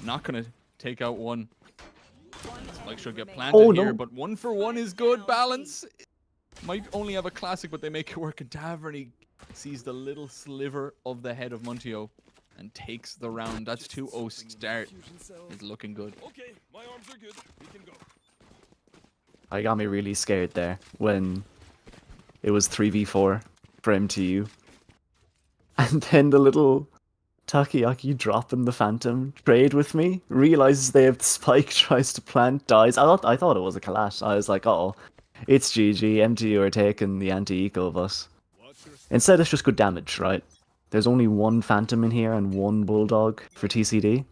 Not gonna take out one. Spike should get planted here, but 1 for 1 is good. Balance might only have a classic, but they make it work. And Taverny sees the little sliver of the head of Muntio and takes the round. That's 2-0 start. It's looking good. Okay, my arms are good. We can go. I got me really scared there when it was 3v4 for MTU. And then the little Takoyaki dropping the Phantom trade with me, realizes they have the spike, tries to plant, dies. I thought it was a collat. I was like, uh-oh, it's GG, MTU are taking the anti-eco, but instead it's just good damage, right? There's only one Phantom in here and one Bulldog for TCD.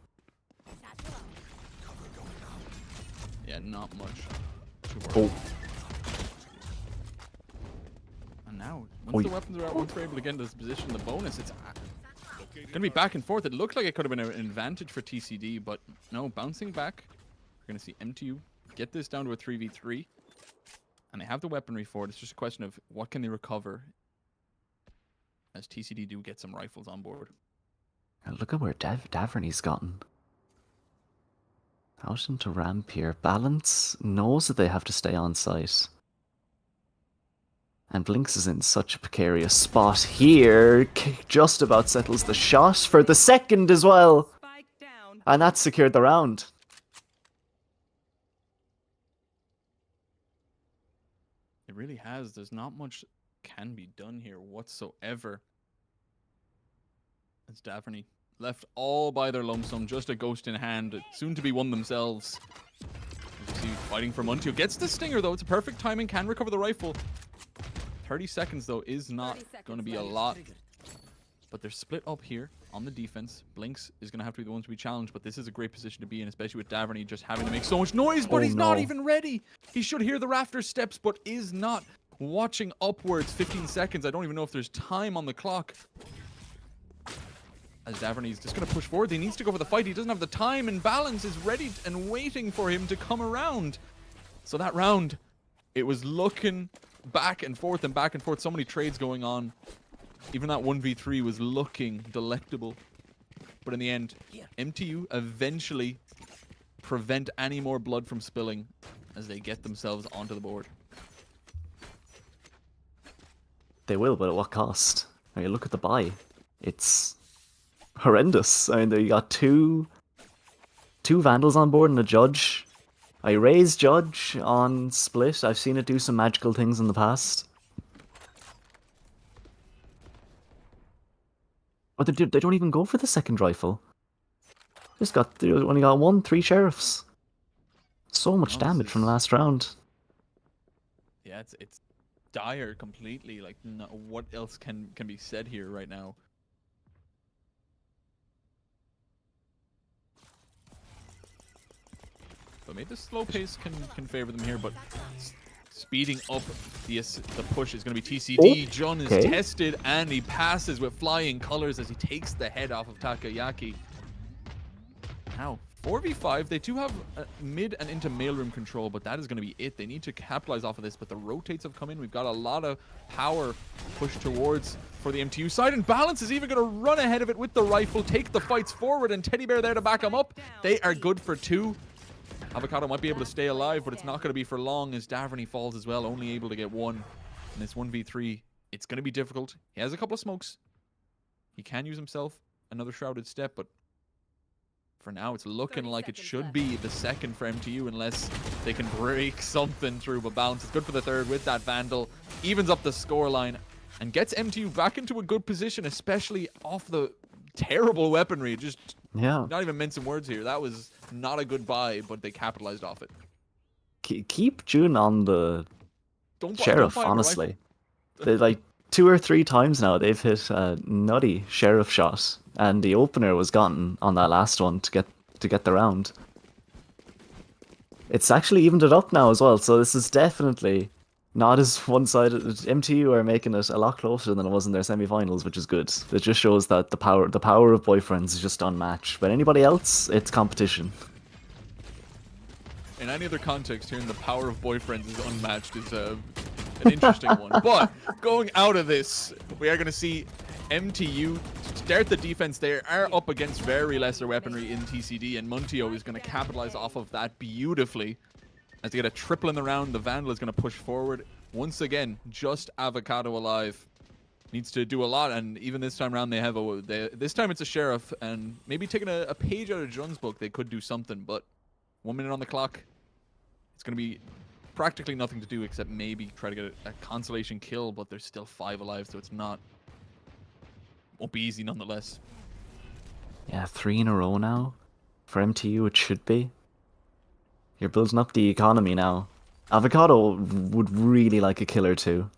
Yeah, not much. Oh. And now, once the weapons are out, once we're able to get into this position, the bonus, it's gonna be back and forth. It looked like it could have been an advantage for TCD, but no, bouncing back. We're gonna see MTU get this down to a 3v3. And they have the weaponry for it. It's just a question of what can they recover as TCD do get some rifles on board. And look at where Taverny's gotten. Out into ramp here. Balance knows that they have to stay on site. And Blinks is in such a precarious spot here. Just about settles the shot for the second as well. And that secured the round. It really has. There's not much can be done here whatsoever. As Taverny left all by their lump sum, just a ghost in hand, soon to be won themselves. As you see, fighting for Muntio. Gets the stinger though, it's a perfect timing, can recover the rifle. 30 seconds though is not going to be a lot. But they're split up here on the defense. Blinks is going to have to be the one to be challenged, but this is a great position to be in, especially with Taverny just having to make so much noise, but he's not even ready. He should hear the rafter steps, but is not. Watching upwards, 15 seconds. I don't even know if there's time on the clock. As Taverny's just going to push forward. He needs to go for the fight. He doesn't have the time, and Balance is ready and waiting for him to come around. So that round, it was looking back and forth and back and forth. So many trades going on. Even that 1v3 was looking delectable. But in the end, MTU eventually prevent any more blood from spilling as they get themselves onto the board. They will, but at what cost? I mean, look at the buy. It's horrendous. I mean, you got two Vandals on board and a Judge. I raised Judge on Split. I've seen it do some magical things in the past. But they don't even go for the second rifle. They only got 3 sheriffs. So much damage from the last round. Yeah, it's dire completely. Like, no, what else can be said here right now? But maybe the slow pace can favor them here, but speeding up the push is going to be TCD. Oh, Jun is tested, and he passes with flying colors as he takes the head off of Takoyaki. Now, 4v5, they do have mid and into mailroom control, but that is going to be it. They need to capitalize off of this, but the rotates have come in. We've got a lot of power pushed towards for the MTU side, and Balance is even going to run ahead of it with the rifle, take the fights forward, and Teddy Bear there to back him up. They are good for 2. Avocado might be able to stay alive, but it's not going to be for long as Taverny falls as well, only able to get 1. And this 1v3, it's going to be difficult. He has a couple of smokes. He can use himself another Shrouded Step, but for now, it's looking like it should be the second for MTU unless they can break something through. But Balance is good for the third with that Vandal. Evens up the scoreline and gets MTU back into a good position, especially off the terrible weaponry. Just not even mincing words here. That was not a good buy, but they capitalized off it. Keep June on the Sheriff, honestly. They like 2 or 3 times now they've hit a nutty Sheriff shot, and the opener was gotten on that last one to get the round. It's actually evened it up now as well, so this is definitely not as one-sided. MTU are making it a lot closer than it was in their semi-finals, which is good. It just shows that the power of boyfriends is just unmatched. But anybody else, it's competition. In any other context, hearing the power of boyfriends is unmatched is an interesting one. But going out of this, we are going to see MTU start the defense. They are up against very lesser weaponry in TCD, and MTU is going to capitalize off of that beautifully. As they get a triple in the round, the Vandal is going to push forward. Once again, just Avocado alive. Needs to do a lot, and even this time around, they have this time it's a Sheriff, and maybe taking a page out of Jun's book, they could do something, but 1 minute on the clock. It's going to be practically nothing to do except maybe try to get a consolation kill, but there's still 5 alive, so it's not... won't be easy nonetheless. Yeah, 3 in a row now. For MTU, it should be. You're building up the economy now. Avocado would really like a kill or two.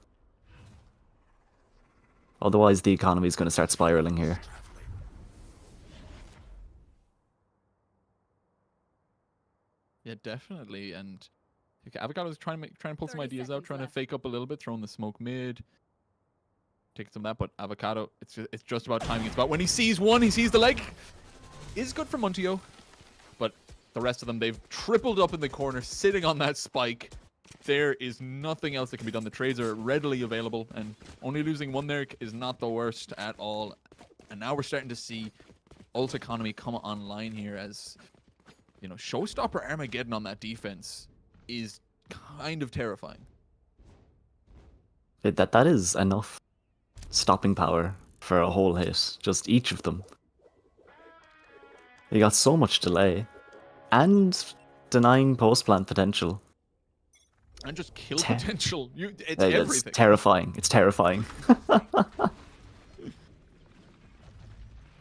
Otherwise, the economy is going to start spiraling here. Yeah, definitely. And Avocado's trying to pull some ideas out, trying to fake up a little bit, throwing the smoke mid, taking some of that. But Avocado, it's just about timing. It's about when he sees one, he sees the leg. Is good for MTU, but the rest of them, they've tripled up in the corner, sitting on that spike. There is nothing else that can be done. The trades are readily available, and only losing one there is not the worst at all. And now we're starting to see ult economy come online here as, you know, showstopper Armageddon on that defense is kind of terrifying. That is enough stopping power for a whole hit. Just each of them. You got so much delay. And denying post-plant potential. And just kill potential. It's It's everything. terrifying. It's terrifying.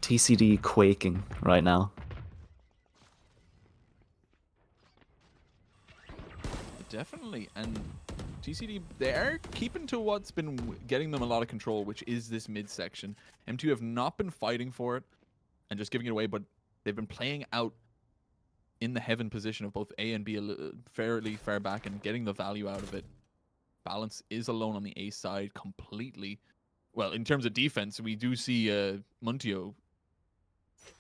TCD quaking right now. Definitely. And TCD, they are keeping to what's been getting them a lot of control, which is this midsection. M2 have not been fighting for it and just giving it away, but they've been playing out in the heaven position of both A and B fairly far back and getting the value out of it. Balance is alone on the A side completely. Well, in terms of defense, we do see MTU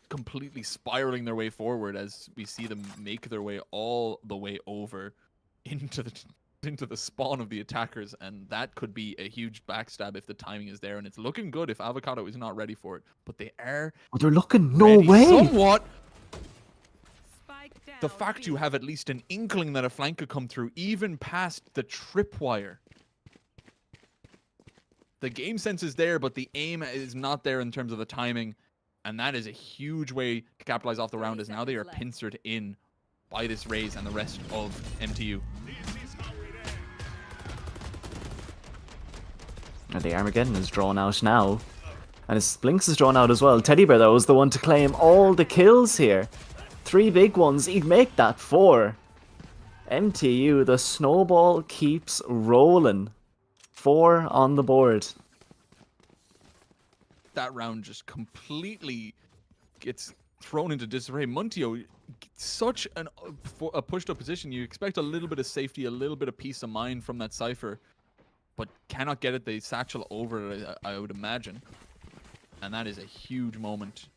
completely spiraling their way forward as we see them make their way all the way over into the spawn of the attackers, and that could be a huge backstab if the timing is there, and it's looking good if Avocado is not ready for it, but they are They're looking no ready way. somewhat. The fact you have at least an inkling that a flank could come through, even past the tripwire. The game sense is there, but the aim is not there in terms of the timing, and that is a huge way to capitalize off the round, as now they are pincered in by this Raze and the rest of MTU. And the Armageddon is drawn out now. And his Blinks is drawn out as well. Teddy Bear, though, was the one to claim all the kills here. 3 big ones. He'd make that 4. MTU, the snowball keeps rolling. 4 on the board. That round just completely gets thrown into disarray. MTU, such a pushed up position. You expect a little bit of safety, a little bit of peace of mind from that Cypher, but cannot get it. They satchel over it, I would imagine. And that is a huge moment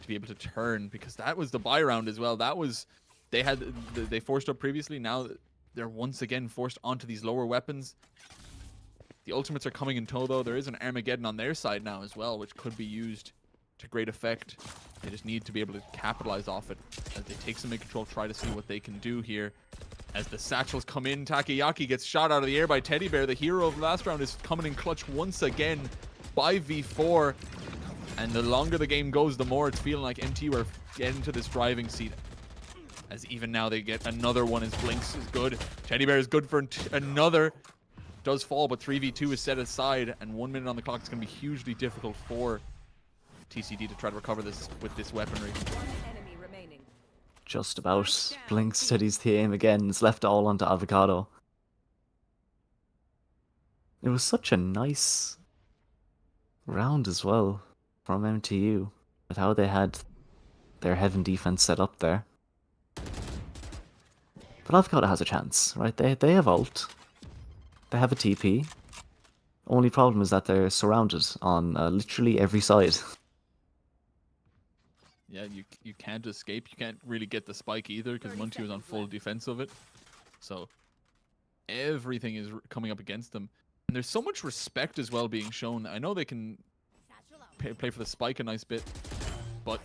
to be able to turn, because that was the buy round as well. That was, they forced up previously. Now they're once again forced onto these lower weapons. The ultimates are coming in tow, though. There is an Armageddon on their side now as well, which could be used to great effect. They just need to be able to capitalize off it as they take some mid-control, try to see what they can do here. As the satchels come in, Takayaki gets shot out of the air by Teddy Bear. The hero of last round is coming in clutch once again by V4. And the longer the game goes, the more it's feeling like MTU are getting to this driving seat. As even now they get another one as Blinks is good. Teddy Bear is good for another. Does fall, but 3v2 is set aside, and 1 minute on the clock is going to be hugely difficult for TCD to try to recover this with this weaponry. Just about. Blinks steadies the aim again. It's left all onto Avocado. It was such a nice round as well from MTU with how they had their heaven defense set up there. But Avocado has a chance, right? They have ult. They have a TP. Only problem is that they're surrounded on literally every side. Yeah, you can't escape. You can't really get the spike either because MTU is on full defense of it. So everything is coming up against them. And there's so much respect as well being shown. I know they can play for the spike a nice bit. But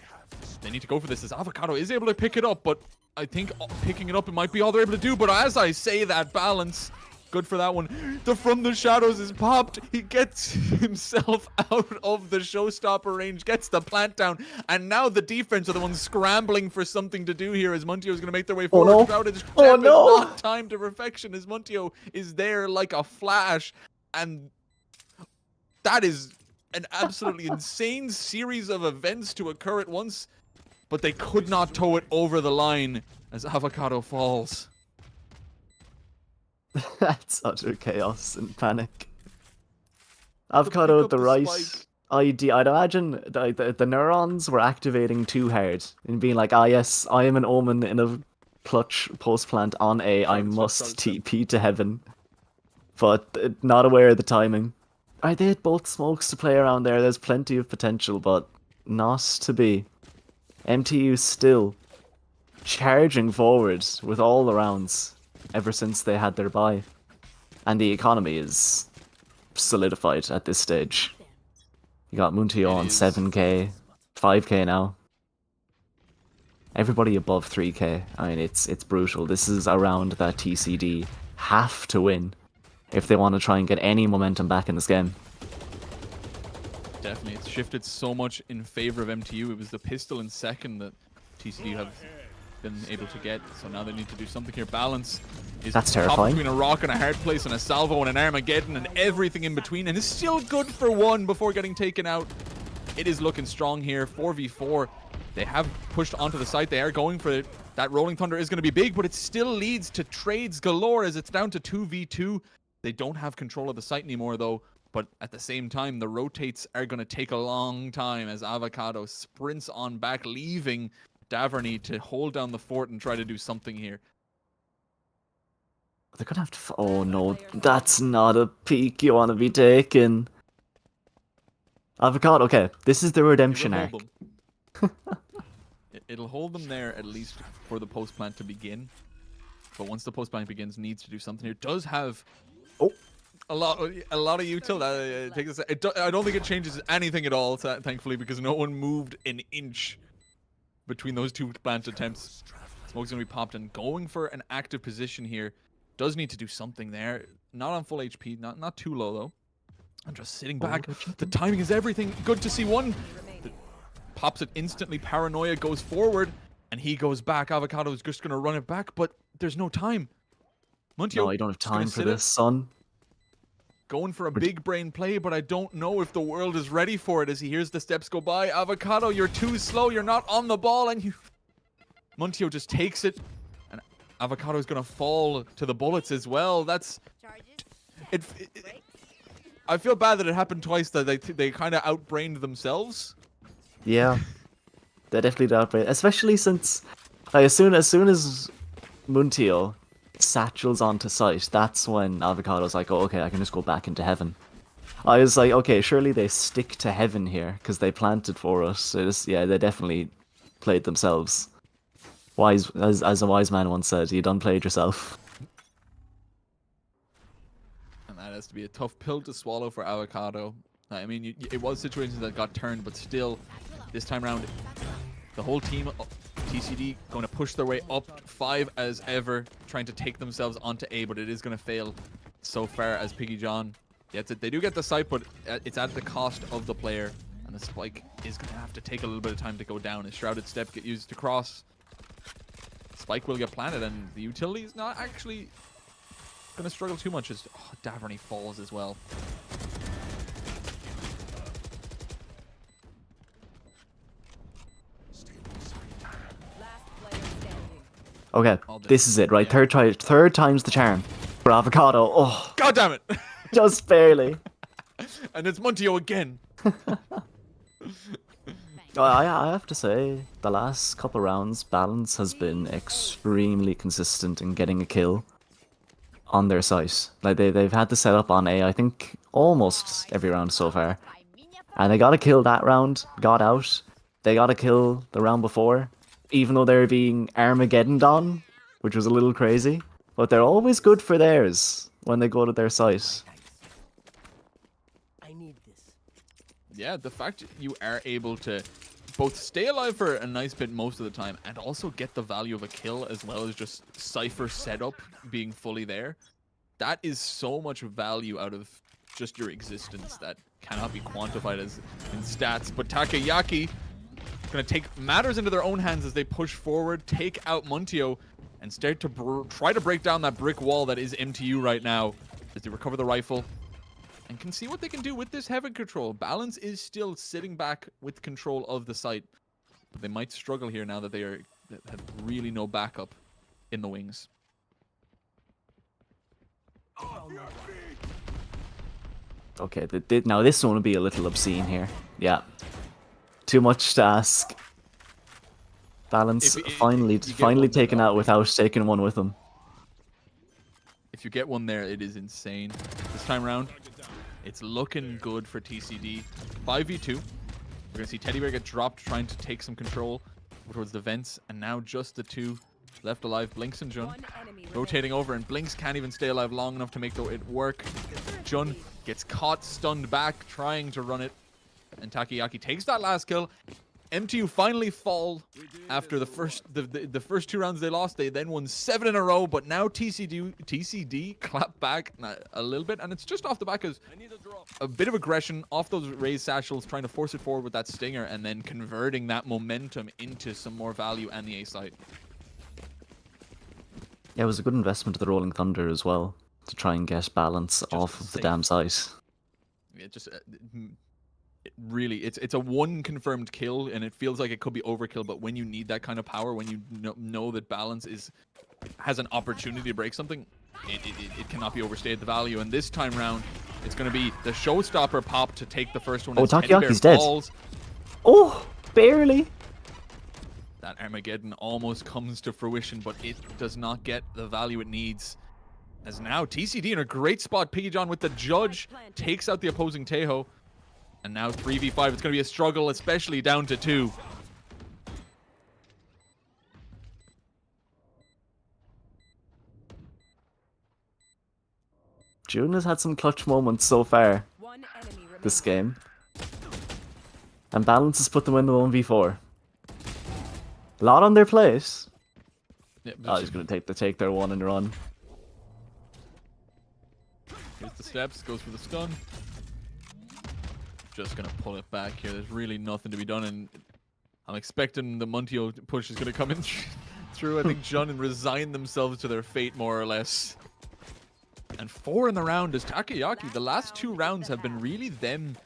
they need to go for this as Avocado is able to pick it up, but I think picking it up, it might be all they're able to do. But as I say that, balance, good for that one. The From the Shadows is popped. He gets himself out of the showstopper range, gets the plant down, and now the defense are the ones scrambling for something to do here as Muntio is going to make their way forward. no. Shrouded step Oh, is no. not timed to perfection as Muntio is there like a flash, and that is an absolutely insane series of events to occur at once, but they could not tow it over the line as Avocado falls. That's utter chaos and panic. Avocado with the right spike. idea. I'd imagine the neurons were activating too hard and being like, ah yes, I am an omen in a clutch post plant on A. I must TP to heaven. But not aware of the timing. They had both smokes to play around there. There's plenty of potential, but not to be. MTU still charging forward with all the rounds ever since they had their bye. And the economy is solidified at this stage. You got Muntio on 7k, 5k now. Everybody above 3k. I mean, it's brutal. This is a round that TCD have to win if they want to try and get any momentum back in this game. Definitely, it's shifted so much in favor of MTU. It was the pistol in second that TCD have been able to get, so now they need to do something here. Balance is That's caught terrifying. between a rock and a hard place and a salvo and an Armageddon and everything in between, and is still good for one before getting taken out. It is looking strong here. 4v4. They have pushed onto the site. They are going for it. That Rolling Thunder is going to be big, but it still leads to trades galore as it's down to 2v2. They don't have control of the site anymore, though. But at the same time, the rotates are going to take a long time as Avocado sprints on back, leaving Daverney to hold down the fort and try to do something here. They're gonna have to. Oh no, that's not a peak you want to be taking. Avocado. Okay, this is the redemption arc. It'll hold them there at least for the post plant to begin. But once the post plant begins, needs to do something here. Does have a lot of util. I don't think it changes anything at all, thankfully, because no one moved an inch between those two plant attempts. Smoke's gonna be popped and going for an active position here. Does need to do something there. Not on full HP, not too low though. I'm just sitting back. The timing is everything. Good to see one. Pops it instantly. Paranoia goes forward and he goes back. Avocado is just gonna run it back, but there's no time. Muntio, No, you don't have time for this, son. Going for a big brain play, but I don't know if the world is ready for it as he hears the steps go by. Avocado, you're too slow. You're not on the ball, and Muntio just takes it, and Avocado is gonna fall to the bullets as well. That's it. I feel bad that it happened twice. That they kind of outbrained themselves. Yeah, they definitely did outbrain, especially since as soon as Muntio satchels onto site, that's when Avocado's like, oh, okay, I can just go back into heaven. I was like, okay, surely they stick to heaven here because they planted for us. Yeah, they definitely played themselves. Wise, as a wise man once said, you done played yourself. And that has to be a tough pill to swallow for Avocado. I mean, it was situations that got turned, but still, this time around, the whole team, TCD, going to push their way up 5 as ever, trying to take themselves onto A, but it is going to fail so far as Piggy John gets it. They do get the site, but it's at the cost of the player, and the spike is going to have to take a little bit of time to go down. His Shrouded Step get used to cross. Spike will get planted, and the utility is not actually going to struggle too much as Daverney falls as well. Okay, this is it, right? Yeah. Third time's the charm for Avocado. Oh, God damn it! just barely. And it's Muntio again. I have to say, the last couple rounds, Balance has been extremely consistent in getting a kill on their site. Like they've had the setup on A, I think, almost every round so far. And they got a kill that round, got out. They got a kill the round before, even though they're being Armageddoned on, which was a little crazy. But they're always good for theirs when they go to their site. yeah, the fact you are able to both stay alive for a nice bit most of the time and also get the value of a kill as well as just Cypher setup being fully there, that is so much value out of just your existence that cannot be quantified as in stats. But Takoyaki going to take matters into their own hands as they push forward, take out Montio, and start to try to break down that brick wall that is MTU right now as they recover the rifle and can see what they can do with this heaven control. Balance is still sitting back with control of the site, but they might struggle here now that they have really no backup in the wings. Okay, now this one will be a little obscene here. Yeah. Too much to ask. Balance finally taken out without taking one with them. If you get one there, it is insane. This time around, it's looking good for TCD. 5v2. We're going to see Teddy Bear get dropped, trying to take some control towards the vents. And now just the two left alive, Blinks and Jun. Rotating over, and Blinks can't even stay alive long enough to make it work. Jun gets caught, stunned back, trying to run it. And Takoyaki takes that last kill. MTU finally fall after the first 2 rounds they lost. They then won 7 in a row, but now TCD clapped back a little bit, and it's just off the back of a bit of aggression off those raised satchels, trying to force it forward with that stinger, and then converting that momentum into some more value and the A site. Yeah, it was a good investment of the Rolling Thunder as well to try and get balance off of the damn site. It just really, it's a 1 confirmed kill, and it feels like it could be overkill, but when you need that kind of power, when you know that balance has an opportunity to break something, it cannot be overstated, the value. And this time round, it's going to be the showstopper pop to take the first one. Oh, Takoyaki's dead. Oh, barely. That Armageddon almost comes to fruition, but it does not get the value it needs. As now TCD in a great spot, Piggy John with the judge takes out the opposing Tejo. And now 3v5, it's going to be a struggle, especially down to 2. June has had some clutch moments so far this game. And Balance has put them in the 1v4. A lot on their plate. Yeah, oh, he's going to take their 1 and run. Here's the steps, goes for the stun. Just gonna pull it back here. There's really nothing to be done, and I'm expecting the Montio push is gonna come in through. I think Jun and resign themselves to their fate more or less. And 4 in the round is Takoyaki. The last 2 rounds have been really them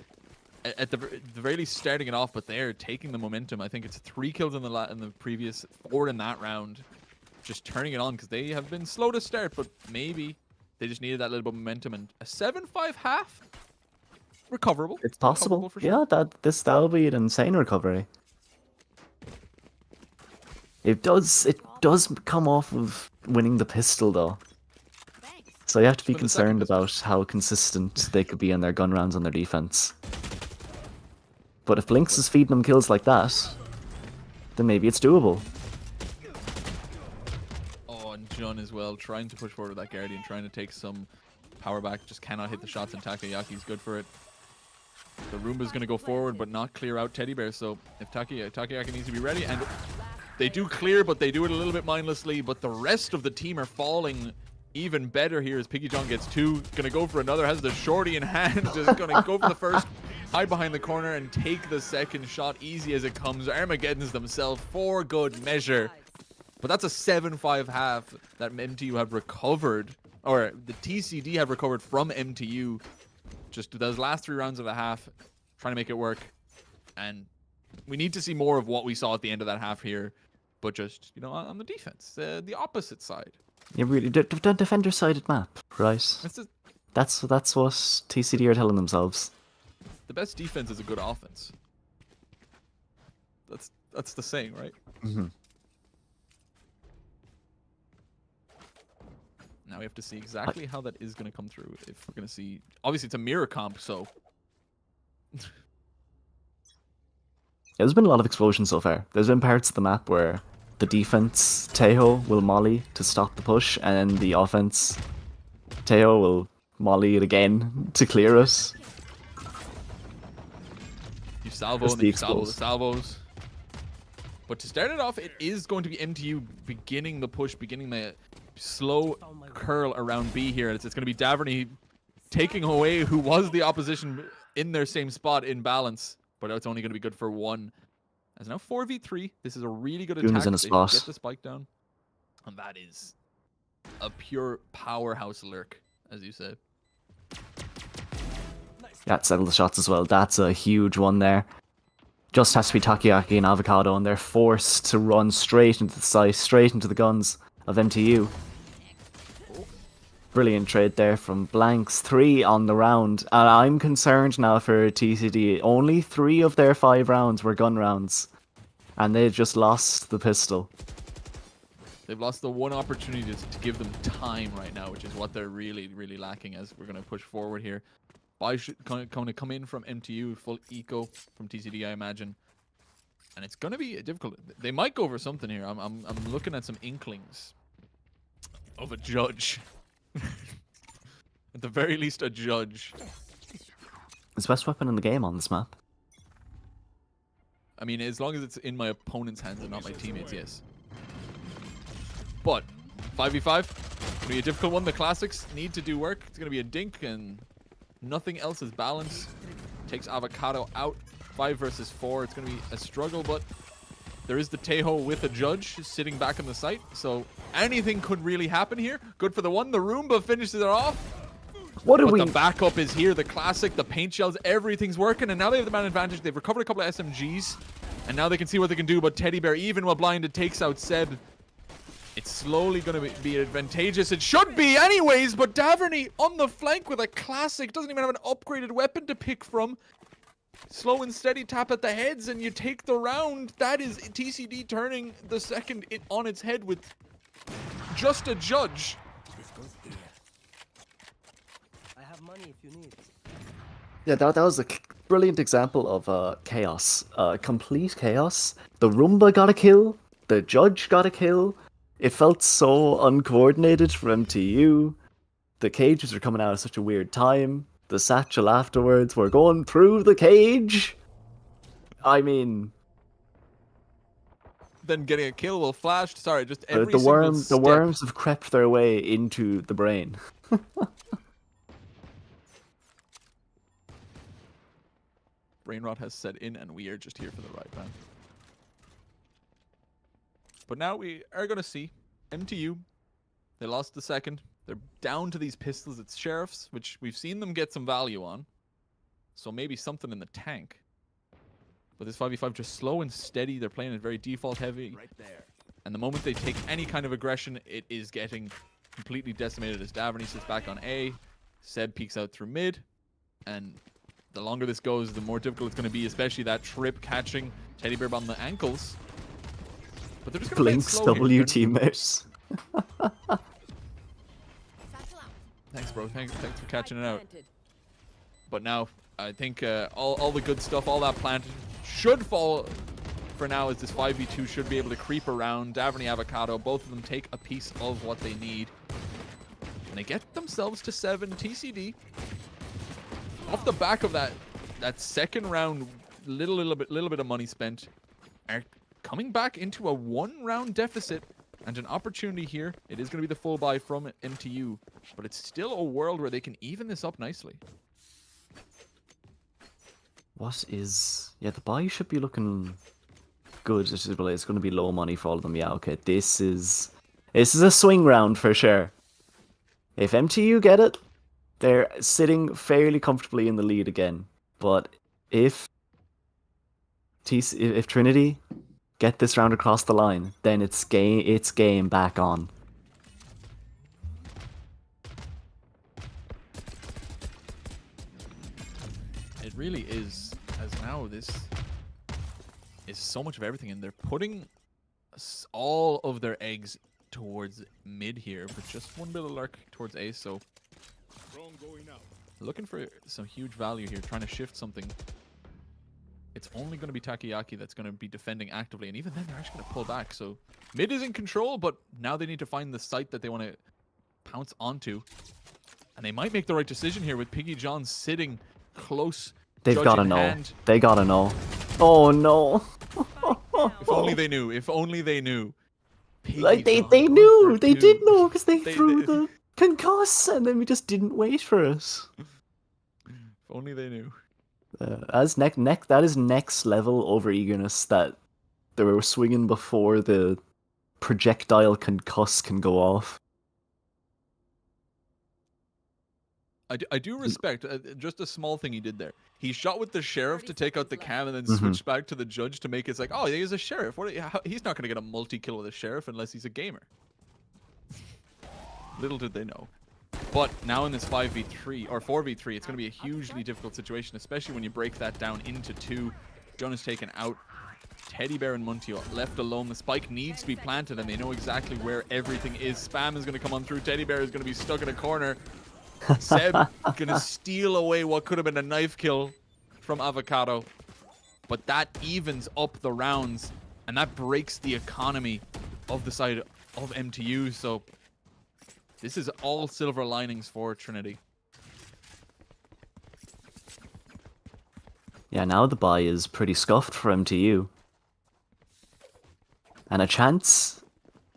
at the very least starting it off, but they're taking the momentum. I think it's 3 kills in the previous, 4 in that round, just turning it on because they have been slow to start, but maybe they just needed that little bit of momentum. And a 7-5 half. Recoverable. It's possible. For sure. Yeah, that'll be an insane recovery. It does come off of winning the pistol though. So you have to be concerned about how consistent they could be in their gun rounds on their defense. But if Blinks is feeding them kills like that, then maybe it's doable. Oh, and Jun as well, trying to push forward with that Guardian, trying to take some power back, just cannot hit the shots, and Takoyaki's good for it. The Roomba's going to go forward, but not clear out Teddy Bear, so if Takoyaki needs to be ready, and they do clear, but they do it a little bit mindlessly, but the rest of the team are falling even better here as Piggy John gets 2, going to go for another, has the shorty in hand, just going to go for the first, hide behind the corner, and take the second shot, easy as it comes. Armageddons themselves for good measure, but that's a 7-5 half that MTU have recovered, or the TCD have recovered from MTU. Just those last 3 rounds of a half, trying to make it work. And we need to see more of what we saw at the end of that half here. But just, on the defense, the opposite side. Yeah, really, defender-sided map, right? That's what TCD are telling themselves. The best defense is a good offense. That's the saying, right? Mm-hmm. Now we have to see exactly how that is going to come through. If we're going to see... Obviously, it's a mirror comp, so... There's been a lot of explosions so far. There's been parts of the map where the defense, Tejo, will molly to stop the push, and then the offense, Tejo will molly it again to clear it. salvo, Just and then the you salvo the explodes. salvos. But to start it off, it is going to be MTU beginning the push, beginning the slow curl around B here. It's going to be Daverny taking away who was the opposition in their same spot in balance, but it's only going to be good for one. As now 4v3, this is a really good Doom attack. is in a They spot. get the spike down, and that is a pure powerhouse lurk, as you said. Yeah, settle the shots as well. That's a huge one there. Just has to be Takoyaki and Avocado, and they're forced to run straight into the site, straight into the guns of MTU. Brilliant trade there from Blanks. 3 on the round. And I'm concerned now for TCD. Only 3 of their 5 rounds were gun rounds. And they've just lost the pistol. They've lost the one opportunity to give them time right now, which is what they're really, really lacking as we're going to push forward here. Buy should going to come in from MTU, full eco from TCD, I imagine. And it's going to be difficult. They might go for something here. I'm looking at some inklings of a judge. At the very least, a judge. It's the best weapon in the game on this map. I mean, as long as it's in my opponent's hands and not my teammates, yes. But 5v5, going to be a difficult one. The classics need to do work. It's going to be a dink, and nothing else is balanced. Takes Avocado out. 5 versus 4. It's going to be a struggle, but there is the Tejo with a judge sitting back on the site, so anything could really happen here. Good for the one. The Roomba finishes it off. What do But we... the backup is here. The classic, the paint shells, everything's working, and now they have the man advantage. They've recovered a couple of SMGs, and now they can see what they can do. But Teddy Bear, even while blinded, takes out Seb. It's slowly going to be advantageous. It should be anyways, but Daverny on the flank with a classic. Doesn't even have an upgraded weapon to pick from. Slow and steady tap at the heads, and you take the round. That is TCD turning the second on its head with just a judge. I have money if you need. Yeah, that was a brilliant example of chaos. Complete chaos. The Roomba got a kill. The judge got a kill. It felt so uncoordinated for MTU. The cages are coming out at such a weird time. The satchel afterwards, we're going through the cage. I mean, Then getting a kill will flash. Sorry, just every the single step. worms have crept their way into the brain. Brain rot has set in, and we are just here for the ride, man. But now we are going to see MTU. They lost the second. They're down to these pistols. It's Sheriffs, which we've seen them get some value on. So maybe something in the tank. But this 5v5 just slow and steady. They're playing it very default heavy. Right there. And the moment they take any kind of aggression, it is getting completely decimated as Daverny sits back on A. Seb peeks out through mid. And the longer this goes, the more difficult it's going to be, especially that trip catching Teddy Bear on the ankles. But they're just going to Blinks W teammates. Thanks, bro. Thanks for catching it out. But now, I think all the good stuff, all that planted, should fall for now, as this 5v2 should be able to creep around. Daverny, Avocado, both of them take a piece of what they need. And they get themselves to 7. TCD, off the back of that second round, little bit of money spent, are coming back into a 1-round deficit. And an opportunity here. It is going to be the full buy from MTU, but it's still a world where they can even this up nicely. What is... Yeah, the buy should be looking good. It's going to be low money for all of them. Yeah, okay. This is a swing round for sure. If MTU get it, they're sitting fairly comfortably in the lead again. But if Trinity get this round across the line, then it's game back on. It really is, as now this is so much of everything, and they're putting all of their eggs towards mid here, but just one bit of lurk towards A, so Drone going out. looking for some huge value here, trying to shift something. It's only going to be Takoyaki that's going to be defending actively, and even then they're actually going to pull back. So mid is in control, but now they need to find the site that they want to pounce onto. And they might make the right decision here with Piggy John sitting close They've Judge gotta in know. hand. They gotta know. Oh no. If only they knew. If only they knew. Like Piggy they John going knew. for They two. did know because they They- threw the concuss and then we just didn't wait for it. If only they knew. As that is next level over eagerness that they were swinging before the projectile concuss can go off. I do respect just a small thing he did there. He shot with the sheriff to take out the cam and then Mhm. switched back to the judge to make it like, oh, he's a sheriff. He's not going to get a multi-kill with a sheriff unless he's a gamer. Little did they know. But now in this 5v3 or 4v3, it's going to be a hugely difficult situation, especially when you break that down into two. John is taken out. Teddy Bear and Muntio left alone. The spike needs to be planted and they know exactly where everything is. Spam is going to come on through. Teddy Bear is going to be stuck in a corner. Seb gonna steal away what could have been a knife kill from Avocado. But that evens up the rounds and that breaks the economy of the side of MTU. So this is all silver linings for Trinity. Yeah, now the buy is pretty scuffed for MTU. And a chance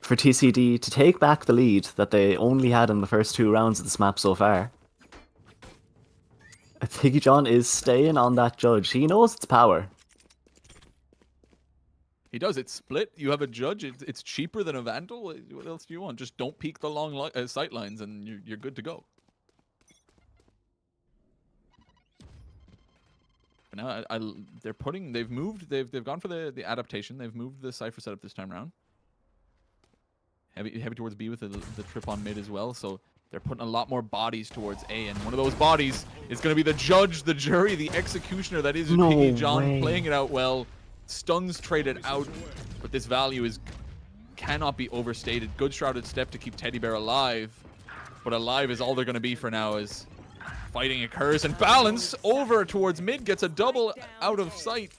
for TCD to take back the lead that they only had in the first 2 rounds of this map so far. Piggy John is staying on that judge. He knows its power. He does. It's split. You have a judge. It's cheaper than a Vandal. What else do you want? Just don't peek the long sight lines and you're good to go. But now they've moved. They've gone for the adaptation. They've moved the Cypher setup this time around. Heavy towards B with the trip on mid as well. So they're putting a lot more bodies towards A, and one of those bodies is going to be the judge, the jury, the executioner that is No Piggy John, way. playing it out well. Stuns traded out, but this value cannot be overstated. Good shrouded step to keep Teddy Bear alive, but alive is all they're going to be for now as fighting occurs. And Balance over towards mid gets a double out of sight.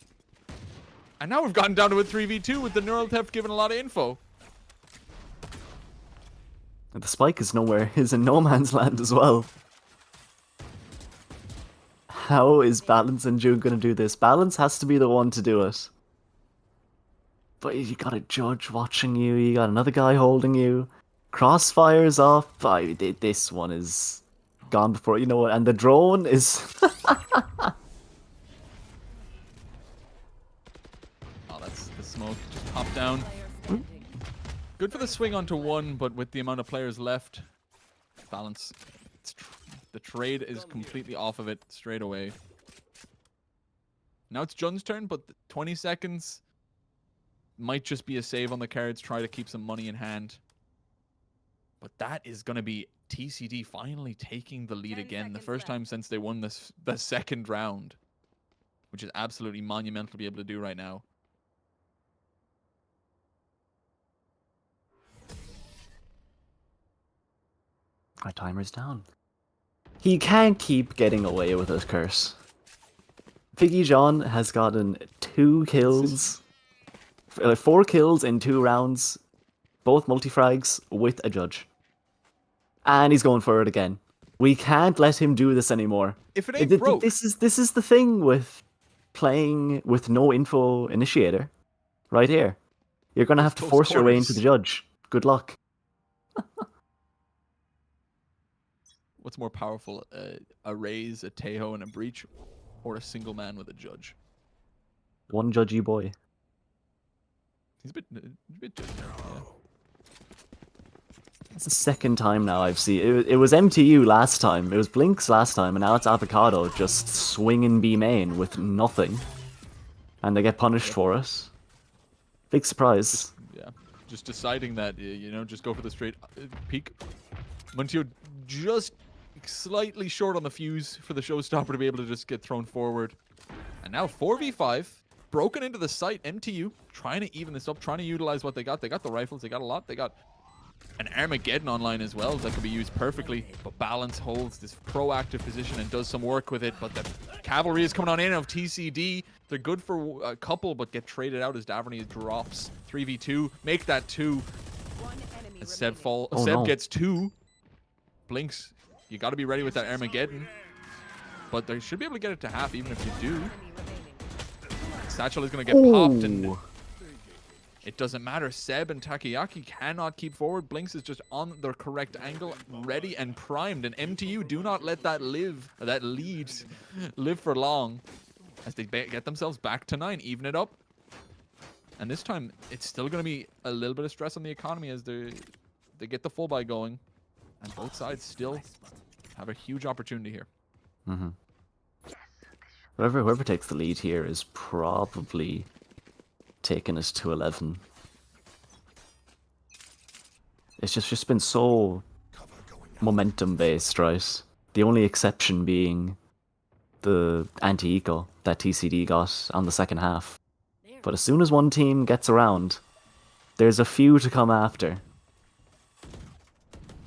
And now we've gotten down to a 3v2 with the neural theft giving a lot of info. And the spike is in no man's land as well. How is Balance and June gonna do this? Balance has to be the one to do it. But you got a judge watching you, you got another guy holding you. Crossfire's off. This one is gone before, you know what, and the drone is... Oh, that's the smoke. Just pop down. Good for the swing onto one, but with the amount of players left, Balance. The trade is completely off of it straight away. Now it's Jun's turn, but 20 seconds might just be a save on the cards. Try to keep some money in hand. But that is going to be TCD finally taking the lead again. The first time since they won the second round, which is absolutely monumental to be able to do right now. Our timer's down. He can't keep getting away with his curse. Piggy John has gotten 2 kills, 4 kills in 2 rounds, both multi-frags with a judge. And he's going for it again. We can't let him do this anymore. If it ain't broke. This is the thing with playing with no info initiator. Right here. You're gonna have to Close force your way into quarters. the judge. Good luck. What's more powerful, a raise, a Tejo, and a breach, or a single man with a judge? One judgy boy. He's a bit judgy, yeah. It's the second time now I've seen it. It was MTU last time. It was Blinks last time, and now it's Avocado just swinging B main with nothing, and they get punished for it. Big surprise. Yeah, just deciding that, just go for the straight peak. Muntio just slightly short on the fuse for the showstopper to be able to just get thrown forward. And now 4v5, broken into the site. MTU trying to even this up, trying to utilize what they got. They got the rifles, they got a lot. They got an Armageddon online as well that could be used perfectly. But Balance holds this proactive position and does some work with it. But the cavalry is coming on in of TCD. They're good for a couple, but get traded out as Daverney drops. 3v2, make that 2. As Seb Oh, Seb no. gets 2. Blinks, you got to be ready with that Armageddon. but they should be able to get it to half even if you do. Satchel is going to get popped, and Ooh. it doesn't matter. Seb and Takayaki cannot keep forward. Blinks is just on the correct angle, ready and primed. And MTU, do not let that lead live for long as they get themselves back to 9, even it up. And this time, it's still going to be a little bit of stress on the economy as they get the full buy going. And both sides still have a huge opportunity here. Mm-hmm. Whoever takes the lead here is probably taking us to 11. It's just been so momentum based, right? The only exception being the anti-eco that TCD got on the second half. But as soon as one team gets around, there's a few to come after.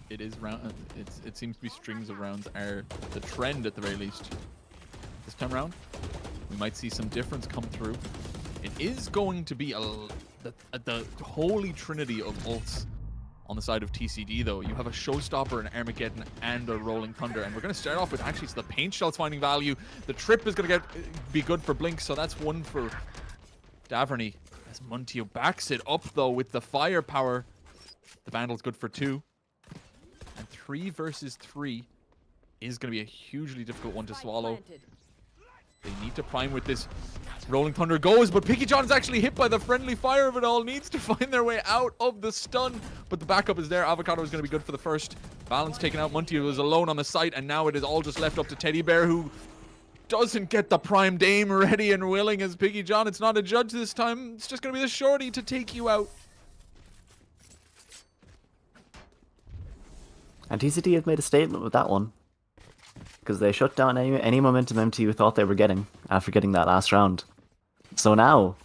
It is round. It seems to be strings of rounds are the trend at the very least. This time around, we might see some difference come through. It is going to be the holy trinity of ults on the side of TCD, though. You have a Showstopper, an Armageddon, and a Rolling Thunder. And we're going to start off with actually the Paint Shell's finding value. The Trip is going to be good for Blink, so that's one for Daverney. As Muntio backs it up, though, with the firepower. The Vandal's good for 2. And 3 versus 3 is going to be a hugely difficult one to swallow. They need to prime with this. Rolling Thunder goes, but Picky John is actually hit by the friendly fire of it all. Needs to find their way out of the stun, but the backup is there. Avocado is going to be good for the first. Balance taken out. Muntio is alone on the site, and now it is all just left up to Teddy Bear, who doesn't get the prime dame ready and willing as Picky John. It's not a judge this time. It's just going to be the shorty to take you out. And TCD have made a statement with that one, because they shut down any momentum MTU thought they were getting after getting that last round. So now,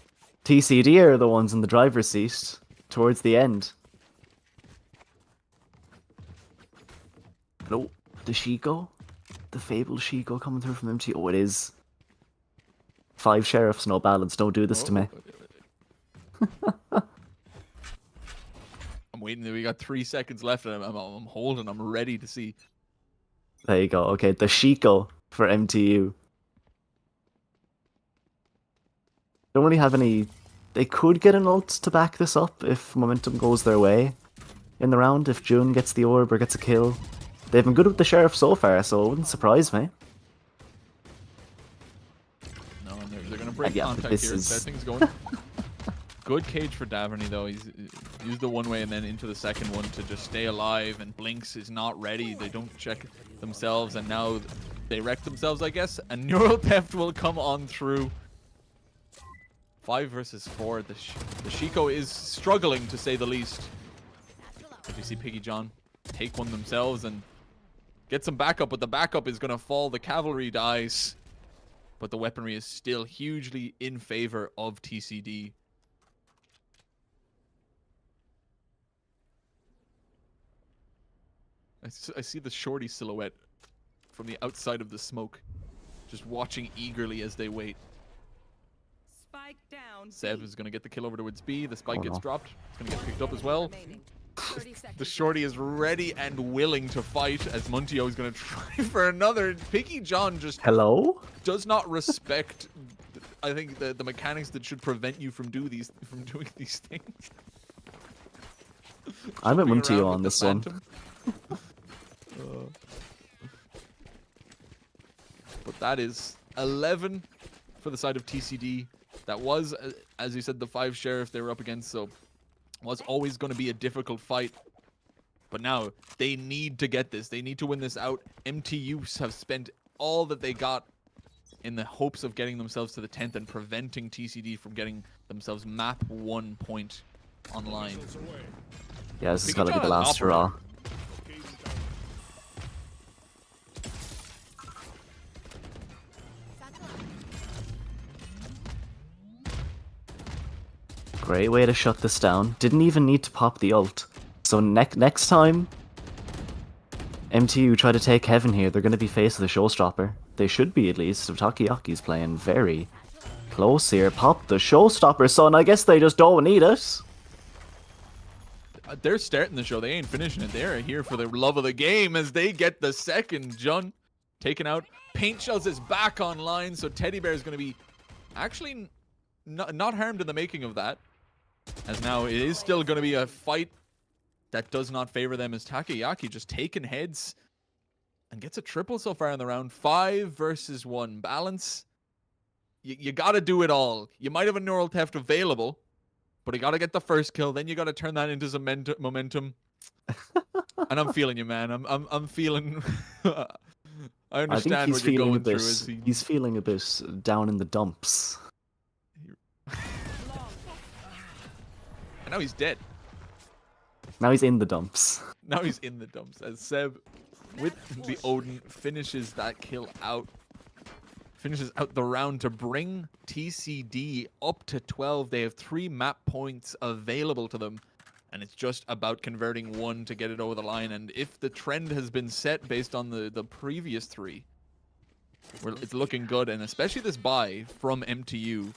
TCD are the ones in the driver's seat towards the end. No, the Shiko? The fabled Shiko coming through from MTU. Oh, it is. 5 sheriffs, no balance. Don't do this to me. I'm waiting. We got 3 seconds left, and I'm holding. I'm ready to see. There you go. Okay, the Shiko for MTU. Don't really have any... They could get an ult to back this up if momentum goes their way in the round. If June gets the orb or gets a kill. They've been good with the Sheriff so far, so it wouldn't surprise me. No, and they're going to break Yeah, contact this here. is- That thing's going. Good cage for Daverney, though. He's used the one way and then into the second one to just stay alive, and Blinks is not ready. They don't check themselves, and now they wreck themselves, I guess. And Neural Theft will come on through. 5 versus 4. The Shiko is struggling, to say the least. If you see Piggy John take one themselves and get some backup, but the backup is going to fall. The cavalry dies, but the weaponry is still hugely in favor of TCD. I see the shorty silhouette from the outside of the smoke, just watching eagerly as they wait. Spike down. Seb is going to get the kill over towards B. The spike Oh, gets no. dropped. It's going to get picked up as well. 30 seconds. The shorty is ready and willing to fight as Muntio is going to try for another. Picky John just Hello? does not respect, I think, the mechanics that should prevent you from doing these things. I'm at Jumping Muntio around on with this the one. Phantom. But that is 11 for the side of TCD. That was, as you said, the 5 sheriff they were up against, so was always going to be a difficult fight. But now they need to get this. They need to win this out. MTUs have spent all that they got in the hopes of getting themselves to the 10th and preventing TCD from getting themselves map 1 point online. Yeah, this has Picky got to be John the has an last hurrah. Great way to shut this down. Didn't even need to pop the ult. So next time MTU try to take heaven here, they're going to be faced with a showstopper. They should be, at least. So Takiyaki's playing very close here. Pop the showstopper, son. I guess they just don't need it. They're starting the show. They ain't finishing it. They're here for the love of the game as they get the second. Jun taken out. Paint Shells is back online, so Teddy Bear is going to be actually not harmed in the making of that. As now it is still going to be a fight that does not favor them, as Takayaki just taking heads and gets a triple so far in the round. 5 versus 1 balance. You got to do it all. You might have a neural theft available, but you got to get the first kill. Then you got to turn that into some momentum. And I'm feeling you, man. I'm feeling. I understand I think he's what you're feeling going through. he's feeling a bit down in the dumps. And now he's dead. Now he's in the dumps. Now he's in the dumps as Seb, with the Odin, finishes that kill out. Finishes out the round to bring TCD up to 12. They have 3 map points available to them, and it's just about converting 1 to get it over the line. And if the trend has been set based on the previous 3, it's looking good. And especially this buy from MTU.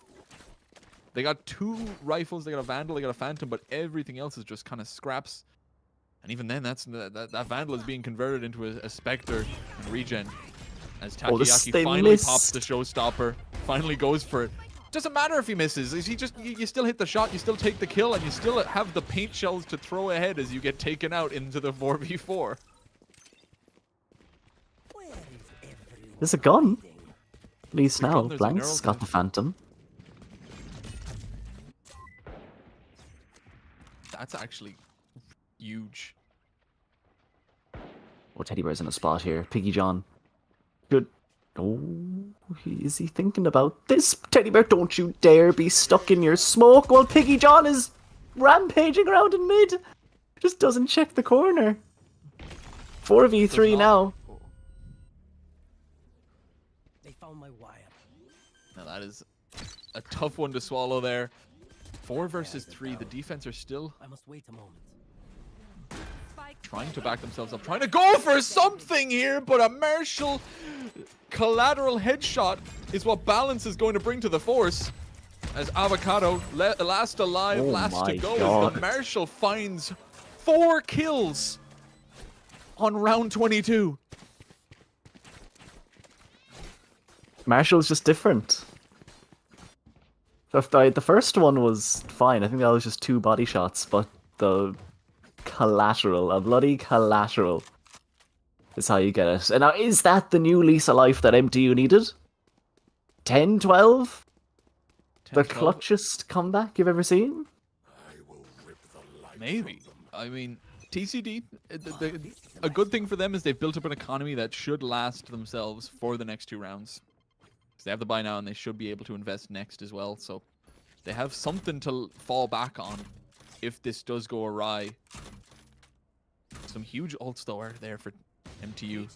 They got 2 rifles, they got a Vandal, they got a Phantom, but everything else is just kind of scraps. And even then, that Vandal is being converted into a Spectre and regen. As Takayaki finally pops the showstopper, finally goes for it. Doesn't matter if he misses. You still hit the shot, you still take the kill, and you still have the paint shells to throw ahead as you get taken out into the 4v4. There's a gun. At least now, there's a Blank's neural got the Phantom. That's actually huge. Oh, Teddy Bear's in a spot here. Piggy John. Good. Oh, is he thinking about this? Teddy Bear, don't you dare be stuck in your smoke while Piggy John is rampaging around in mid. Just doesn't check the corner. 4v3 now. They found my wire. Now that is a tough one to swallow there. 4 versus 3. The defense are still I must wait a moment. trying to back themselves up, trying to go for something here, but a Marshall collateral headshot is what Balance is going to bring to the force. As Avocado, last alive, last to go, as the Marshall finds 4 kills on round 22. Marshall's just different. The first one was fine. I think that was just 2 body shots, but the collateral, a bloody collateral, is how you get it. And now, is that the new lease of life that MTU needed? 10, 12? 10, The 12? clutchest comeback you've ever seen? Maybe. I mean, TCD, a good thing for them is they've built up an economy that should last themselves for the next 2 rounds. Because they have the buy now, and they should be able to invest next as well. So they have something to fall back on if this does go awry. Some huge ults, though, are there for MTU.